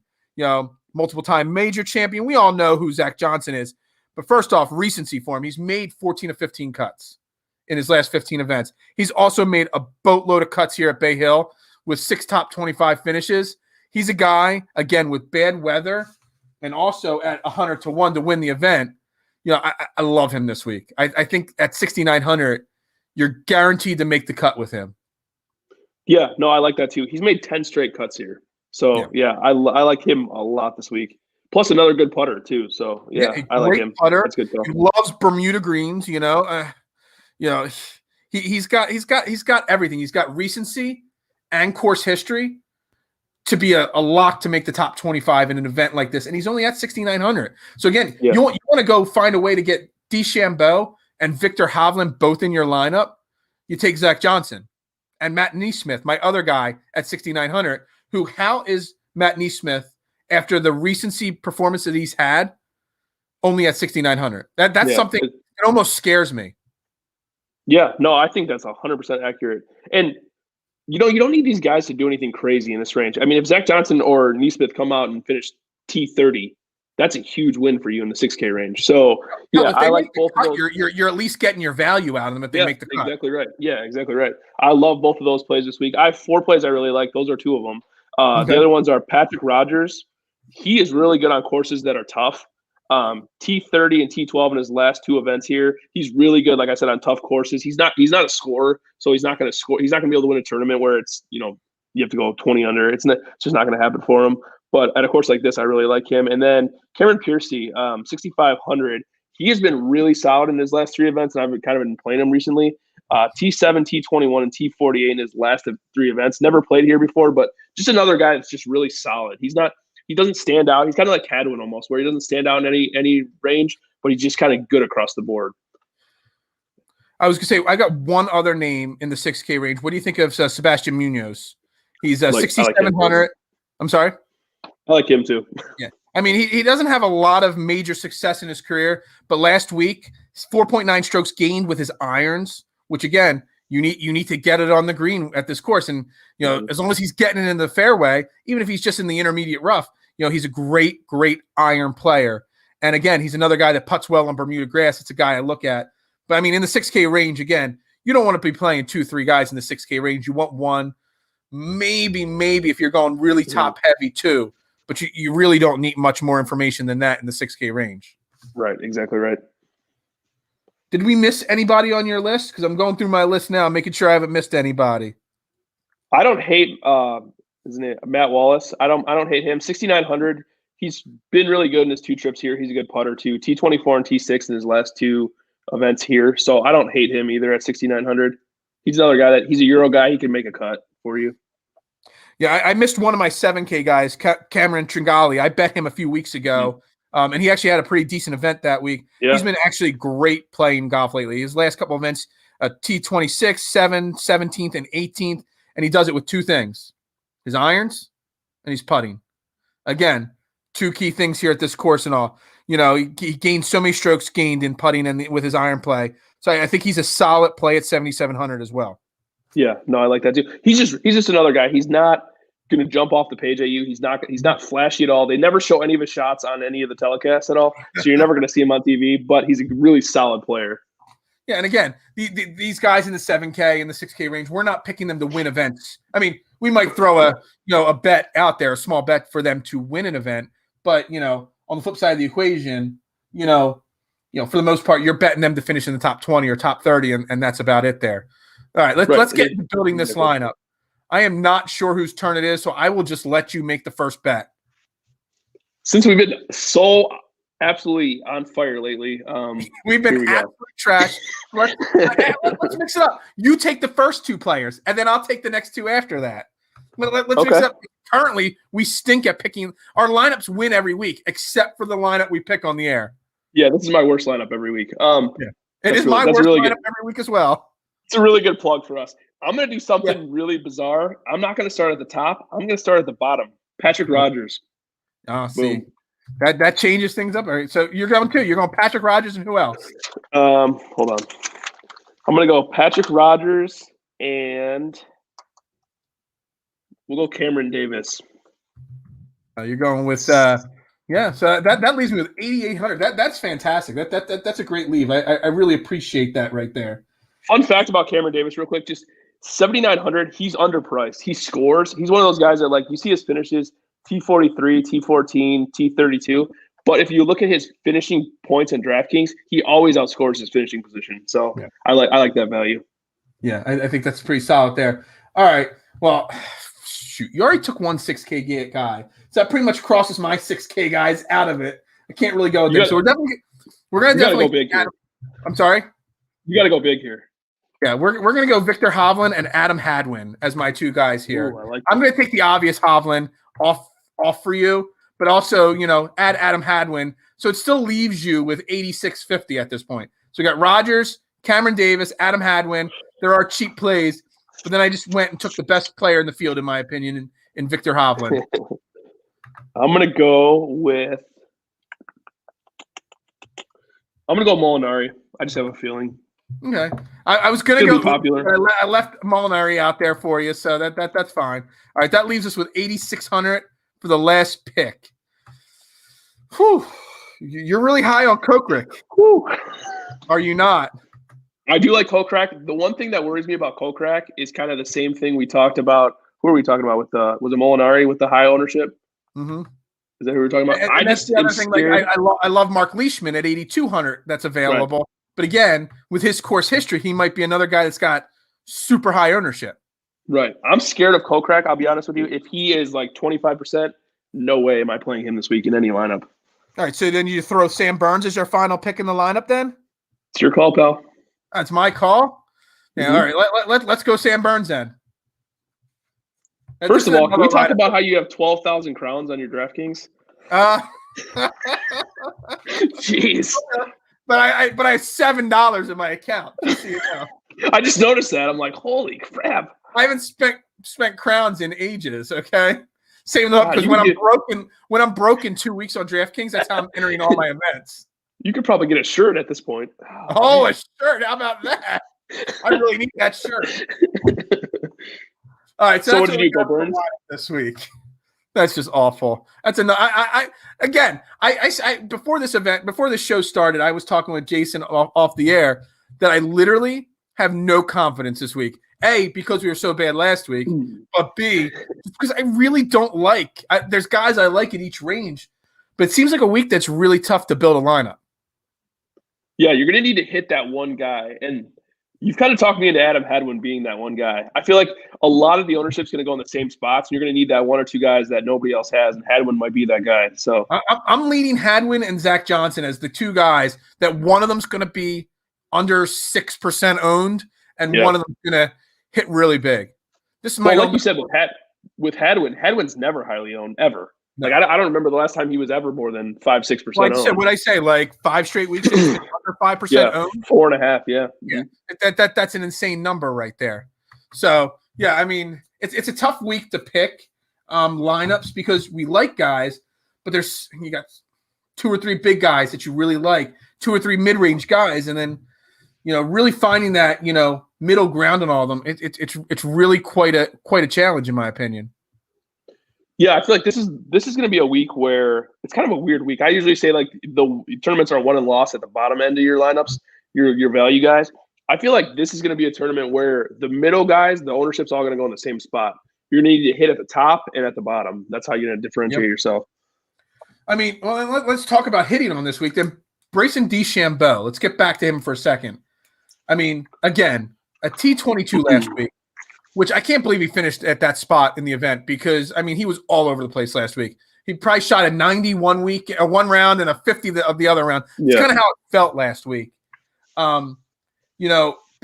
Multiple time major champion. We all know who Zach Johnson is, But first off, recency for him. He's made 14 of 15 cuts in his last 15 events. He's also made a boatload of cuts here at Bay Hill with 6 top 25 finishes. He's a guy, again, with bad weather and also at 100 to 1 to win the event. I love him this week. I think at 6,900, you're guaranteed to make the cut with him. Yeah, no, I like that too. He's made 10 straight cuts here. So, I like him a lot this week. Plus another good putter too. So, I like him. Putter. That's good. He loves Bermuda greens, he's got everything. He's got recency and course history to be a lock to make the top 25 in an event like this. And he's only at 6,900. So again, you want to go find a way to get DeChambeau and Victor Hovland both in your lineup. You take Zach Johnson and Matt Neesmith, my other guy at 6,900, how is Matt Neesmith after the recency performance that he's had only at 6,900? That's something that almost scares me. Yeah, no, I think that's 100% accurate. And you don't need these guys to do anything crazy in this range. I mean, if Zach Johnson or Neesmith come out and finish T30, that's a huge win for you in the 6K range. So, I like both of those. You're at least getting your value out of them if they make the cut. Exactly right. Yeah, exactly right. I love both of those plays this week. I have 4 plays I really like. Those are 2 of them. The other ones are Patrick Rodgers. He is really good on courses that are tough. T30 and T12 in his last 2 events here. He's really good, like I said, on tough courses. He's not a scorer, so he's not going to score. He's not going to be able to win a tournament where it's, you have to go 20 under. It's just not going to happen for him. But at a course like this, I really like him. And then Cameron Piercy, 6,500. He has been really solid in his last 3 events, and I've kind of been playing him recently. T7, T21, and T48 in his last of 3 events. Never played here before, but just another guy that's just really solid. He doesn't stand out. He's kind of like Hadwin almost, where he doesn't stand out in any range, but he's just kind of good across the board. I was going to say, I got one other name in the 6K range. What do you think of Sebastian Munoz? He's 6,700. I'm sorry? I like him too. Yeah. I mean, he doesn't have a lot of major success in his career, but last week, 4.9 strokes gained with his irons, which again, you need to get it on the green at this course. And, as long as he's getting it in the fairway, even if he's just in the intermediate rough, he's a great, great iron player. And again, he's another guy that putts well on Bermuda grass. It's a guy I look at. But I mean, in the 6K range, again, you don't want to be playing 2-3 guys in the 6K range. You want one, maybe if you're going really top heavy 2, but you really don't need much more information than that in the 6K range. Right. Exactly right. Did we miss anybody on your list? Because I'm going through my list now, making sure I haven't missed anybody. I don't hate isn't it Matt Wallace? I don't hate him. 6,900. He's been really good in his 2 trips here. He's a good putter too. T24 and T6 in his last 2 events here. So I don't hate him either at 6,900. He's another guy he's a Euro guy. He can make a cut for you. Yeah, I missed one of my 7K guys, Cameron Tringali. I bet him a few weeks ago, and he actually had a pretty decent event that week. Yeah. He's been actually great playing golf lately. His last couple events, T26, 7, 17th, and 18th, and he does it with 2 things, his irons and he's putting. Again, 2 key things here at this course and all. He gained so many strokes gained in putting and with his iron play. So I think he's a solid play at 7,700 as well. Yeah, no, I like that too. He's just another guy. He's not going to jump off the page at you. He's not flashy at all. They never show any of his shots on any of the telecasts at all, so you're never going to see him on TV. But he's a really solid player. Yeah, and again, these guys in the 7K and the 6K range, we're not picking them to win events. I mean, we might throw a bet out there, a small bet for them to win an event, but on the flip side of the equation, for the most part, you're betting them to finish in the top 20 or top 30, and that's about it there. All right, let's get into building this lineup. I am not sure whose turn it is, so I will just let you make the first bet. Since we've been so absolutely on fire lately, we've been absolute trash. Let's mix it up. You take the first 2 players, and then I'll take the next 2 after that. Let's mix it up. Currently, we stink at picking. Our lineups win every week, except for the lineup we pick on the air. Yeah, this is my worst lineup every week. It is my worst lineup every week as well. It's a really good plug for us. I'm going to do something really bizarre. I'm not going to start at the top. I'm going to start at the bottom. Patrick Rodgers. Oh, see. That changes things up. All right, so you're going 2. You're going Patrick Rodgers and who else? Hold on. I'm going to go Patrick Rodgers and we'll go Cameron Davis. You're going with Yeah, so that leaves me with 8,800. That's fantastic. That's a great leave. I really appreciate that right there. Fun fact about Cameron Davis, real quick, just 7,900. He's underpriced. He scores. He's one of those guys that, like, you see his finishes T43, T14, T32. But if you look at his finishing points in DraftKings, he always outscores his finishing position. So Yeah. I like that value. Yeah, I think that's pretty solid there. All right. Well, shoot, you already took one 6K guy, so that pretty much crosses my 6K guys out of it. I can't really go there. So we're gonna definitely go big here. I'm sorry. You got to go big here. Yeah, we're gonna go Victor Hovland and Adam Hadwin as my two guys here. Ooh, I'm gonna take the obvious Hovland off for you, but also add Adam Hadwin, so it still leaves you with 8,650 at this point. So we got Rogers, Cameron Davis, Adam Hadwin. There are cheap plays, but then I just went and took the best player in the field, in my opinion, in Victor Hovland. I'm gonna go Molinari. I just have a feeling. Okay, I was gonna go popular. But I left Molinari out there for you, so that's fine. All right, that leaves us with 8,600 for the last pick. Whew, you're really high on Kokrak. Whew. Are you not? I do like Kokrak. The one thing that worries me about Kokrak is kind of the same thing we talked about. Who are we talking about with was it Molinari with the high ownership? Mm-hmm. Is that who we're talking about? And that's the other thing. Like I love Mark Leishman at 8,200. That's available. Right. But again, with his course history, he might be another guy that's got super high ownership. Right. I'm scared of Kokrak. I'll be honest with you. If he is like 25%, no way am I playing him this week in any lineup. All right. So then you throw Sam Burns as your final pick in the lineup. Then it's your call, pal. That's my call. Yeah. Mm-hmm. All right. Let's go Sam Burns then. First of all, can we talk about how you have 12,000 crowns on your DraftKings? Jeez. But I have $7 in my account. Just so you know. I just noticed that. I'm like, holy crap! I haven't spent crowns in ages. Okay, saving up because when I'm broken 2 weeks on DraftKings, that's how I'm entering all my events. You could probably get a shirt at this point. Oh, a shirt! How about that? I really need that shirt. All right. So what did you go, Burns, this week? That's just awful. That's enough. I before this event, before the show started, I was talking with Jason off the air that I literally have no confidence this week. A, because we were so bad last week, but B, because I really don't like. There's guys I like in each range, but it seems like a week that's really tough to build a lineup. Yeah, you're going to need to hit that one guy, and you've kind of talked me into Adam Hadwin being that one guy. I feel like a lot of the ownership's going to go in the same spots, and you're going to need that one or two guys that nobody else has, and Hadwin might be that guy. So I'm leading Hadwin and Zach Johnson as the two guys that one of them's going to be under 6% owned, and one of them's going to hit really big. This is like you said with Hadwin. Hadwin's never highly owned ever. Like I don't remember the last time he was ever more than 5-6% owned. What I say, like 5 straight weeks under 5% owned. 4.5, yeah. That's an insane number right there. So yeah, I mean it's a tough week to pick lineups because we like guys, but you got 2 or 3 big guys that you really like, 2 or 3 mid-range guys, and then really finding that middle ground in all of them. It's really quite a challenge in my opinion. Yeah, I feel like this is going to be a week where it's kind of a weird week. I usually say like the tournaments are won and lost at the bottom end of your lineups, your value guys. I feel like this is going to be a tournament where the middle guys, the ownership's all going to go in the same spot. You're going to need to hit at the top and at the bottom. That's how you're going to differentiate yourself. I mean, well, let's talk about hitting on this week. Then Bryson DeChambeau. Let's get back to him for a second. I mean, again, a T22 last week, which I can't believe he finished at that spot in the event because, I mean, he was all over the place last week. He probably shot a 91 one round and a 50 of the other round. It's kind of how it felt last week. But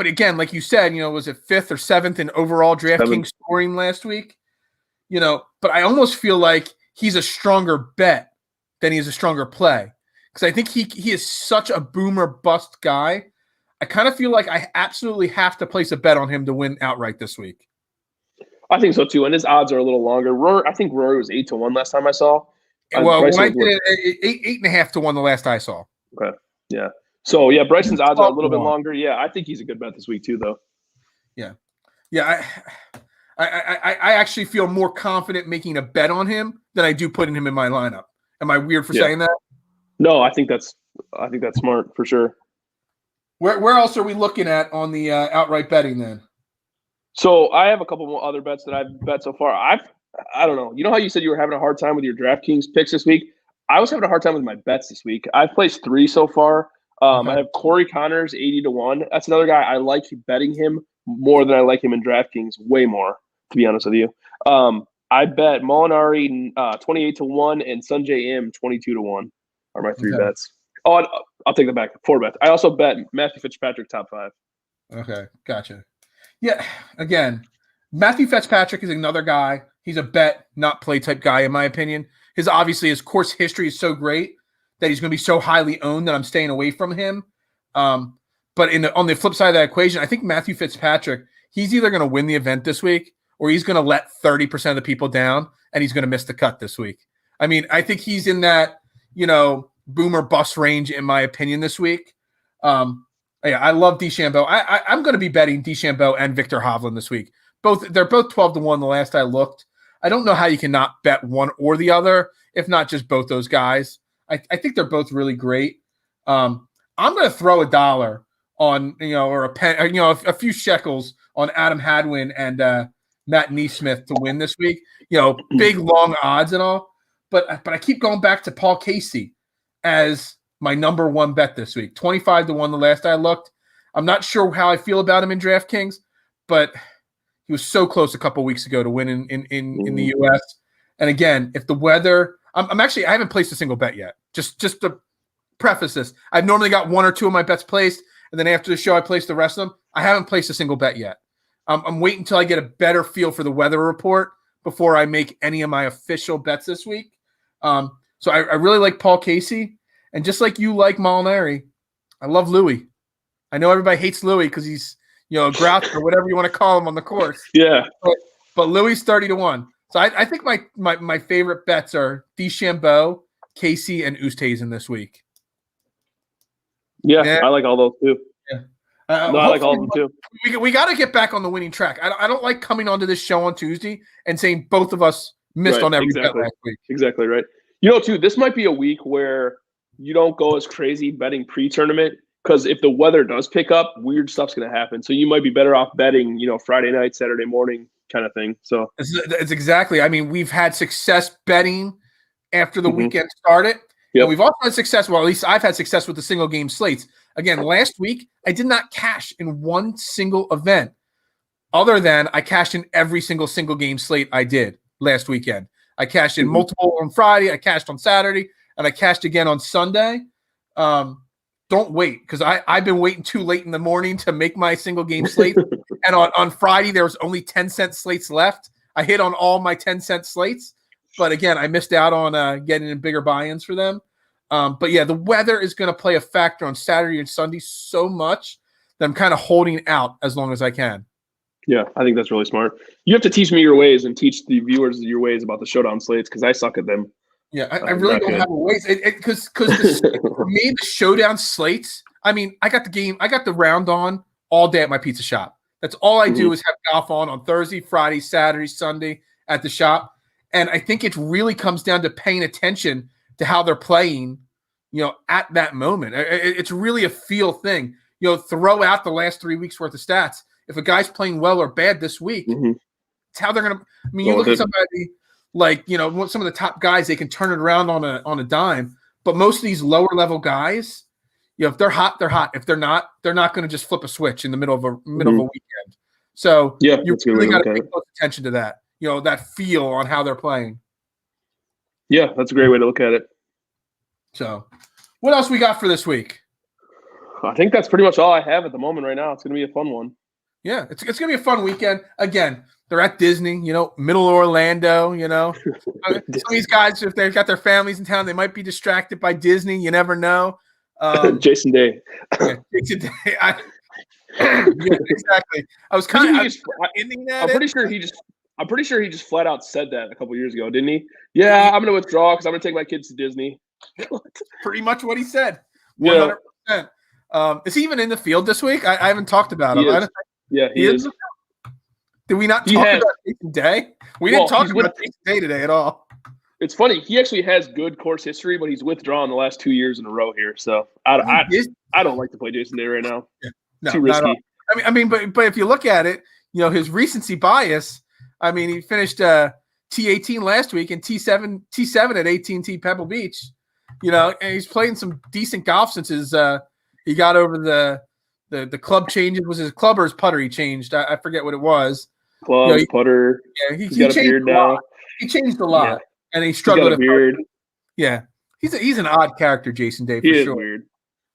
again, like you said, was it 5th or 7th in overall DraftKings scoring last week? But I almost feel like he's a stronger bet than he is a stronger play because I think he is such a boomer bust guy. I kind of feel like I absolutely have to place a bet on him to win outright this week. I think so too, and his odds are a little longer. I think Rory was 8-1 last time I saw. Well, when I did it, 8.5 to 1 the last I saw. Okay, yeah. So yeah, Bryson's odds are a little bit longer. Yeah, I think he's a good bet this week too, though. Yeah. I actually feel more confident making a bet on him than I do putting him in my lineup. Am I weird for saying that? No, I think that's smart for sure. Where else are we looking at on the outright betting then? So I have a couple more other bets that I've bet so far. I don't know. You know how you said you were having a hard time with your DraftKings picks this week? I was having a hard time with my bets this week. I've placed 3 so far. Okay. I have Corey Connors 80-1. That's another guy I like betting him more than I like him in DraftKings, way more, to be honest with you. I bet Molinari 28-1 and Sungjae Im 22-1 are my 3 bets. Oh, I'll take that back. 4 bets. I also bet Matthew Fitzpatrick top 5. Okay, gotcha. Yeah, again, Matthew Fitzpatrick is another guy. He's a bet, not play type guy, in my opinion. His course history is so great that he's going to be so highly owned that I'm staying away from him. But on the flip side of that equation, I think Matthew Fitzpatrick, he's either going to win the event this week or he's going to let 30% of the people down and he's going to miss the cut this week. I mean, I think he's in that, boom or bust range, in my opinion, this week. I love DeChambeau. I'm going to be betting DeChambeau and Victor Hovland this week. They're both 12-1 the last I looked. I don't know how you cannot bet one or the other, if not just both those guys. I think they're both really great. I'm going to throw $1 on, or a pen, a few shekels on Adam Hadwin and Matt Neesmith to win this week. Big long odds and all. But I keep going back to Paul Casey as my number 1 bet this week. 25-1 the last I looked. I'm not sure how I feel about him in DraftKings, but he was so close a couple weeks ago to win in the U.S. And again, if the weather, I haven't placed a single bet yet. Just to preface this, I've normally got 1 or 2 of my bets placed, and then after the show, I place the rest of them. I haven't placed a single bet yet. I'm waiting until I get a better feel for the weather report before I make any of my official bets this week. So I really like Paul Casey, and just like you like Molinari, I love Louis. I know everybody hates Louis because he's a grouch or whatever you want to call him on the course. Yeah, but Louis 30-1. So I think my favorite bets are DeChambeau, Casey, and Oosthuizen this week. Yeah, I like all those too. Yeah. I like all of them too. We got to get back on the winning track. I don't like coming onto this show on Tuesday and saying both of us missed on every bet last week. Exactly right. Too, this might be a week where you don't go as crazy betting pre-tournament because if the weather does pick up, weird stuff's going to happen. So you might be better off betting, Friday night, Saturday morning kind of thing. So it's exactly. I mean, we've had success betting after the weekend started. Yep. And we've also had success. Well, at least I've had success with the single game slates. Again, last week, I did not cash in one single event other than I cashed in every single game slate I did last weekend. I cashed in multiple on Friday. I cashed on Saturday, and I cashed again on Sunday. Don't wait, because I've been waiting too late in the morning to make my single game slate. And on Friday, there was only 10-cent slates left. I hit on all my 10-cent slates. But again, I missed out on getting in bigger buy-ins for them. But yeah, the weather is going to play a factor on Saturday and Sunday so much that I'm kind of holding out as long as I can. Yeah, I think that's really smart. You have to teach me your ways and teach the viewers your ways about the showdown slates because I suck at them. Yeah, I really don't have a ways because for me the showdown slates. I mean, I got the round on all day at my pizza shop. That's all I do is have golf on Thursday, Friday, Saturday, Sunday at the shop. And I think it really comes down to paying attention to how they're playing, at that moment. It's really a feel thing. Throw out the last 3 weeks worth of stats. If a guy's playing well or bad this week, it's how they're going to. I mean, you look at somebody like some of the top guys, they can turn it around on a dime. But most of these lower level guys, if they're hot, they're hot. If they're not going to just flip a switch in the middle of a weekend. So you really got to pay close attention to that. That feel on how they're playing. Yeah, that's a great way to look at it. So, what else we got for this week? I think that's pretty much all I have at the moment right now. It's going to be a fun one. Yeah, it's going to be a fun weekend. Again, they're at Disney, middle Orlando, Some of these guys, if they've got their families in town, they might be distracted by Disney. You never know. Jason Day. Yeah, Jason Day. Yeah, exactly. I was kind of ending that. I'm pretty sure he just flat out said that a couple years ago, didn't he? Yeah, I'm going to withdraw because I'm going to take my kids to Disney. Pretty much what he said. 100%. Is he even in the field this week? I haven't talked about him. Yeah, he is. Did we not talk about Jason Day? We didn't talk about Jason Day today at all. It's funny. He actually has good course history, but he's withdrawn the last 2 years in a row here. So I don't like to play Jason Day right now. Yeah. No, too risky. But if you look at it, his recency bias. I mean, he finished T18 last week and T7 at AT&T Pebble Beach. And he's playing some decent golf since he got over the club changes. Was his club or his putter he changed? I forget what it was. Club, putter. Yeah, he got a beard now. He changed a lot, and he struggled. Got a beard. Yeah, he's an odd character, Jason Day, for he is sure. Weird.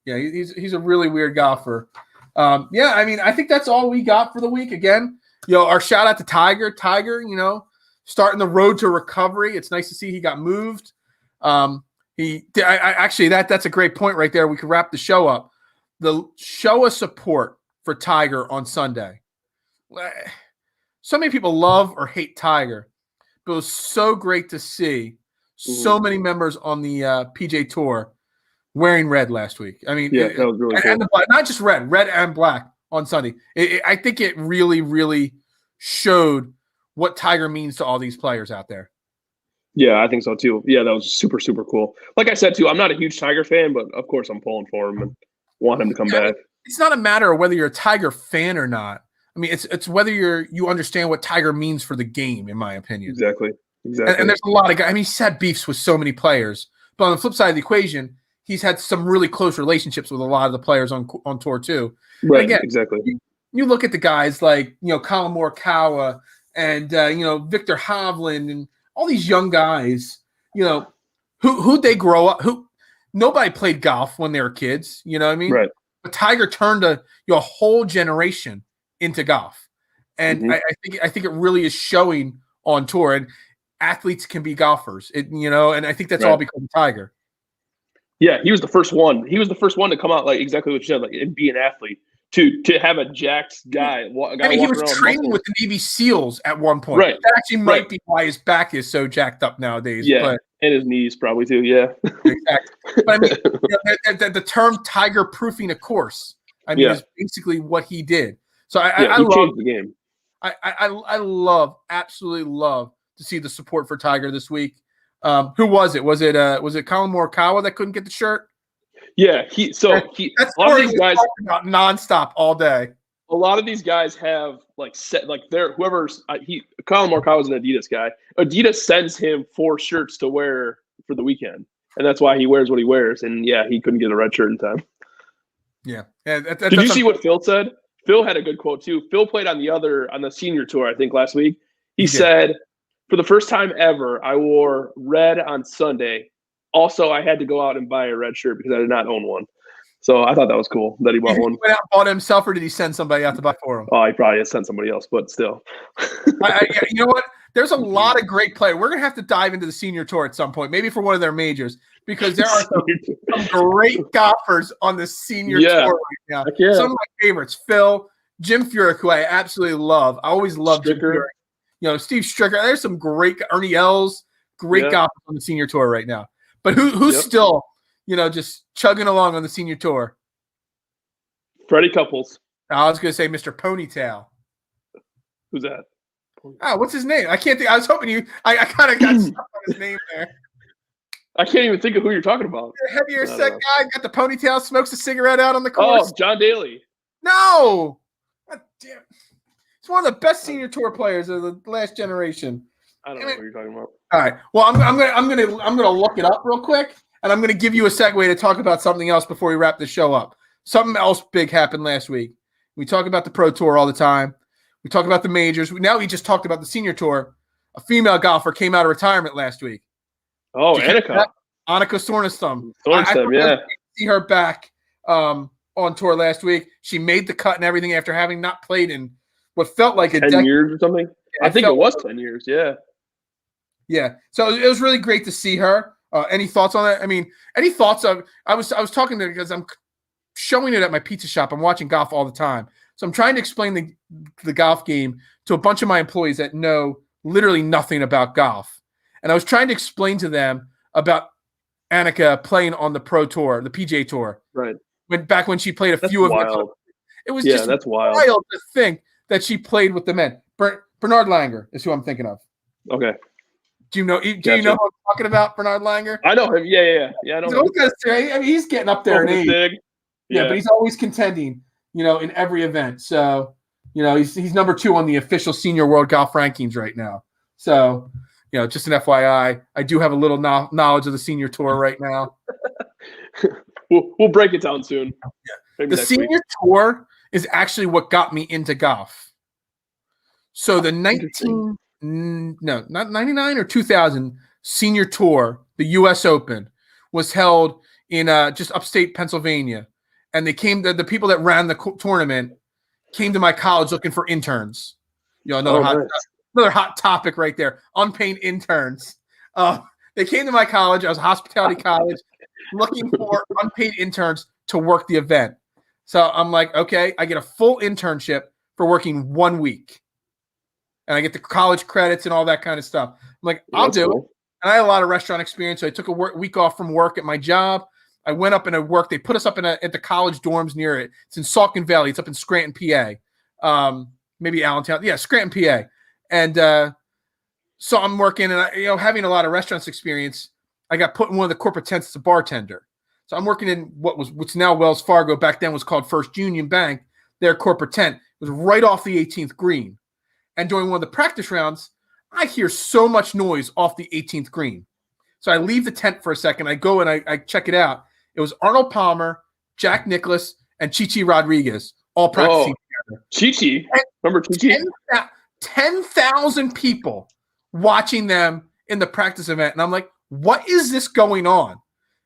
Yeah, he's a really weird golfer. I think that's all we got for the week. Again, our shout out to Tiger. Tiger, starting the road to recovery. It's nice to see he got moved. That's a great point right there. We could wrap the show up. The show of support for Tiger on Sunday. So many people love or hate Tiger, but it was so great to see so many members on the PJ Tour wearing red last week. I mean, that was really cool. And not just red and black on Sunday. I think it really, really showed what Tiger means to all these players out there. Yeah, I think so too. Yeah, that was super, super cool. Like I said too, I'm not a huge Tiger fan, but of course I'm pulling for him and want him to come back. It's not a matter of whether you're a Tiger fan or not. I mean, it's whether you understand what Tiger means for the game, in my opinion. Exactly. And there's a lot of guys. I mean, he's had beefs with so many players, but on the flip side of the equation, he's had some really close relationships with a lot of the players on tour too. Right. Again, exactly. You look at the guys like Collin Morikawa and Victor Hovland and all these young guys. Who they grow up. Nobody played golf when they were kids. You know what I mean? Right. But Tiger turned a whole generation into golf, and I think it really is showing on tour. And athletes can be golfers. And I think that's all because of Tiger. Yeah, he was the first one. He was the first one to come out like exactly what you said, like and be an athlete. To have a jacked guy. He was training with the Navy SEALs at one point. Right. That actually might be why his back is so jacked up nowadays. Yeah, and his knees probably too. Yeah, exactly. But I mean, the term "tiger proofing a course," is basically what he did. So I love, changed the game. I absolutely love to see the support for Tiger this week. Who was it? Was it Collin Morikawa that couldn't get the shirt? Yeah, that's a lot of these guys about nonstop all day. A lot of these guys have Collin Morikawa's an Adidas guy. Adidas sends him 4 shirts to wear for the weekend, and that's why he wears what he wears. And he couldn't get a red shirt in time. Yeah. Did you see what Phil said? Phil had a good quote too. Phil played on the senior tour, I think, last week. He said, "For the first time ever, I wore red on Sunday. Also, I had to go out and buy a red shirt because I did not own one." So I thought that was cool that he bought one. He went out and bought it himself, or did he send somebody out to buy for him? Oh, he probably has sent somebody else, but still. You know what? There's a lot of great players. We're going to have to dive into the senior tour at some point, maybe for one of their majors, because there are some great golfers on the senior tour right now. Yeah. Some of my favorites, Phil, Jim Furyk, who I absolutely love. I always loved Jim Furyk. Steve Stricker. There's some great Ernie Els, great golfers on the senior tour right now. But who's still, just chugging along on the senior tour? Freddie Couples. I was going to say Mr. Ponytail. Who's that? What's his name? I can't think. I was hoping you. I kind of got stuck on his name there. I can't even think of who you're talking about. The heavier set guy, got the ponytail, smokes a cigarette out on the course. Oh, John Daly. No. God damn. He's one of the best senior tour players of the last generation. I don't know what you're talking about. All right. Well, I'm gonna look it up real quick, and I'm gonna give you a segue to talk about something else before we wrap the show up. Something else big happened last week. We talk about the Pro Tour all the time. We talk about the majors. Now we just talked about the senior tour. A female golfer came out of retirement last week. Oh, Annika Sorenstam. Yeah. See her back on tour last week. She made the cut and everything after having not played in what felt like 10 years or something. I think it was 10 years. Yeah. Yeah. So it was really great to see her. Any thoughts on that? I mean, any thoughts of? I was talking to her because I'm showing it at my pizza shop. I'm watching golf all the time, so I'm trying to explain the golf game to a bunch of my employees that know literally nothing about golf. And I was trying to explain to them about Annika playing on the Pro Tour, the PGA Tour. Right. Back when she played a few wild. events. It was just that's wild to think that she played with the men. Bernard Langer is who I'm thinking of. Okay. Do you know who I'm talking about, Bernard Langer? I know him. Yeah. I know him. He's getting up there in age. Yeah, but he's always contending, in every event. So, he's number 2 on the official senior world golf rankings right now. So, just an FYI, I do have a little knowledge of the senior tour right now. We'll break it down soon. Yeah. The senior tour is actually what got me into golf. So the not 99 or 2000 senior tour, the U.S. Open, was held in just upstate Pennsylvania. And they the people that ran the tournament came to my college looking for interns. Another hot topic right there. Unpaid interns. They came to my college. I was a hospitality college looking for unpaid interns to work the event. So I'm like, okay, I get a full internship for working 1 week. And I get the college credits and all that kind of stuff. I'm like, I'll do it. And I had a lot of restaurant experience. So I took a week off from work at my job. I went up and I worked. They put us up at the college dorms near it. It's in Saucon Valley. It's up in Scranton, PA. Maybe Allentown. Yeah, Scranton, PA. And so I'm working and having a lot of restaurants experience. I got put in one of the corporate tents as a bartender. So I'm working in what's now Wells Fargo. Back then was called First Union Bank. Their corporate tent was right off the 18th green. And during one of the practice rounds, I hear so much noise off the 18th green. So I leave the tent for a second. I go and I check it out. It was Arnold Palmer, Jack Nicklaus, and Chichi Rodriguez all practicing together. Chichi? Remember Chichi? 10,000 people watching them in the practice event. And I'm like, what is this going on?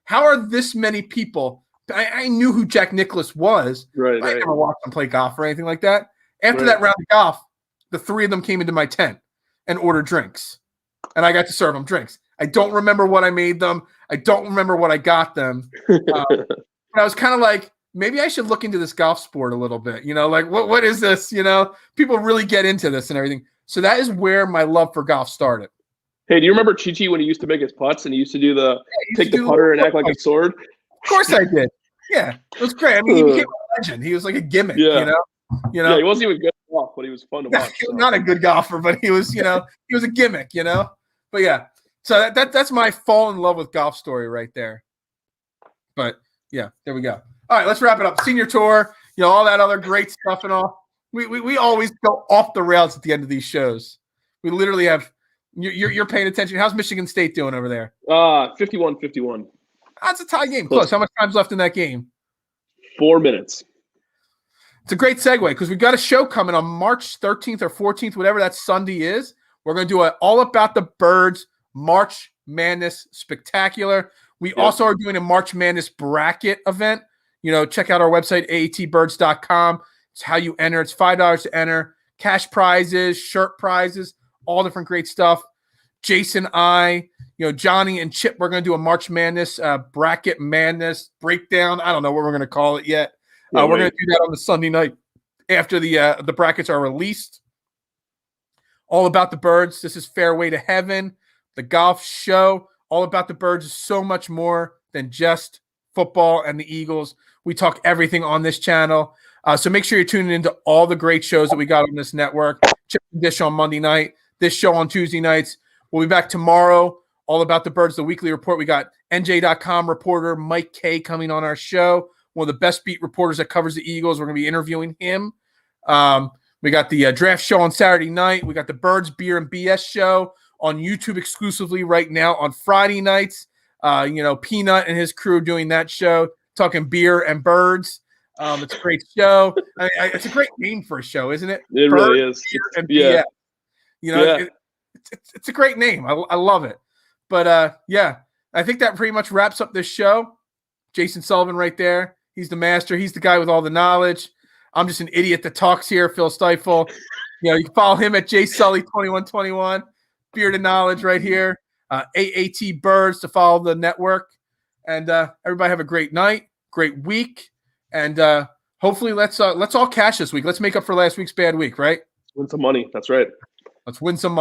How are this many people? I knew who Jack Nicklaus was. Right. I never watched him play golf or anything like that. After that round of golf, the 3 of them came into my tent and ordered drinks. And I got to serve them drinks. I don't remember what I made them. I don't remember what I got them. But I was kind of like, maybe I should look into this golf sport a little bit. Like what is this? People really get into this and everything. So that is where my love for golf started. Hey, do you remember Chichi when he used to make his putts and he used to do take the putter and act like a sword? Of course I did. Yeah, it was great. I mean, he became a legend. He was like a gimmick. Yeah, he wasn't even good at golf, but he was fun to watch. He was not a good golfer, but he was, he was a gimmick. But yeah. So that's my fall in love with golf story right there. But yeah, there we go. All right, let's wrap it up. Senior tour, all that other great stuff and all. We always go off the rails at the end of these shows. We literally have you're paying attention. How's Michigan State doing over there? 51-51. That's a tie game. Close. How much time's left in that game? 4 minutes. It's a great segue because we've got a show coming on March 13th or 14th, whatever that Sunday is. We're going to do an All About the Birds March Madness Spectacular. We also are doing a March Madness bracket event. Check out our website, aatbirds.com. It's how you enter. It's $5 to enter. Cash prizes, shirt prizes, all different great stuff. Jason, Johnny and Chip, we're going to do a March Madness bracket madness breakdown. I don't know what we're going to call it yet. We're going to do that on the Sunday night after the brackets are released. All About the Birds. This is Fairway to Heaven, the golf show. All About the Birds is so much more than just football and the Eagles. We talk everything on this channel. So make sure you're tuning into all the great shows that we got on this network. Chip and Dish on Monday night. This show on Tuesday nights. We'll be back tomorrow. All About the Birds, the weekly report. We got NJ.com reporter Mike Kay coming on our show. One of the best beat reporters that covers the Eagles. We're going to be interviewing him. We got the draft show on Saturday night. We got the Birds Beer and BS show on YouTube exclusively right now on Friday nights. Peanut and his crew doing that show, talking beer and birds. It's a great show. It's a great name for a show, isn't it? It Birds, really is. Beer and BS. It's a great name. I love it. But I think that pretty much wraps up this show. Jason Sullivan right there. He's the master. He's the guy with all the knowledge. I'm just an idiot that talks here, Phil Stifle. You can follow him at jsully2121. Beard of Knowledge right here. AAT Birds to follow the network. And everybody have a great night, great week. And hopefully let's all cash this week. Let's make up for last week's bad week, right? Win some money. That's right. Let's win some money.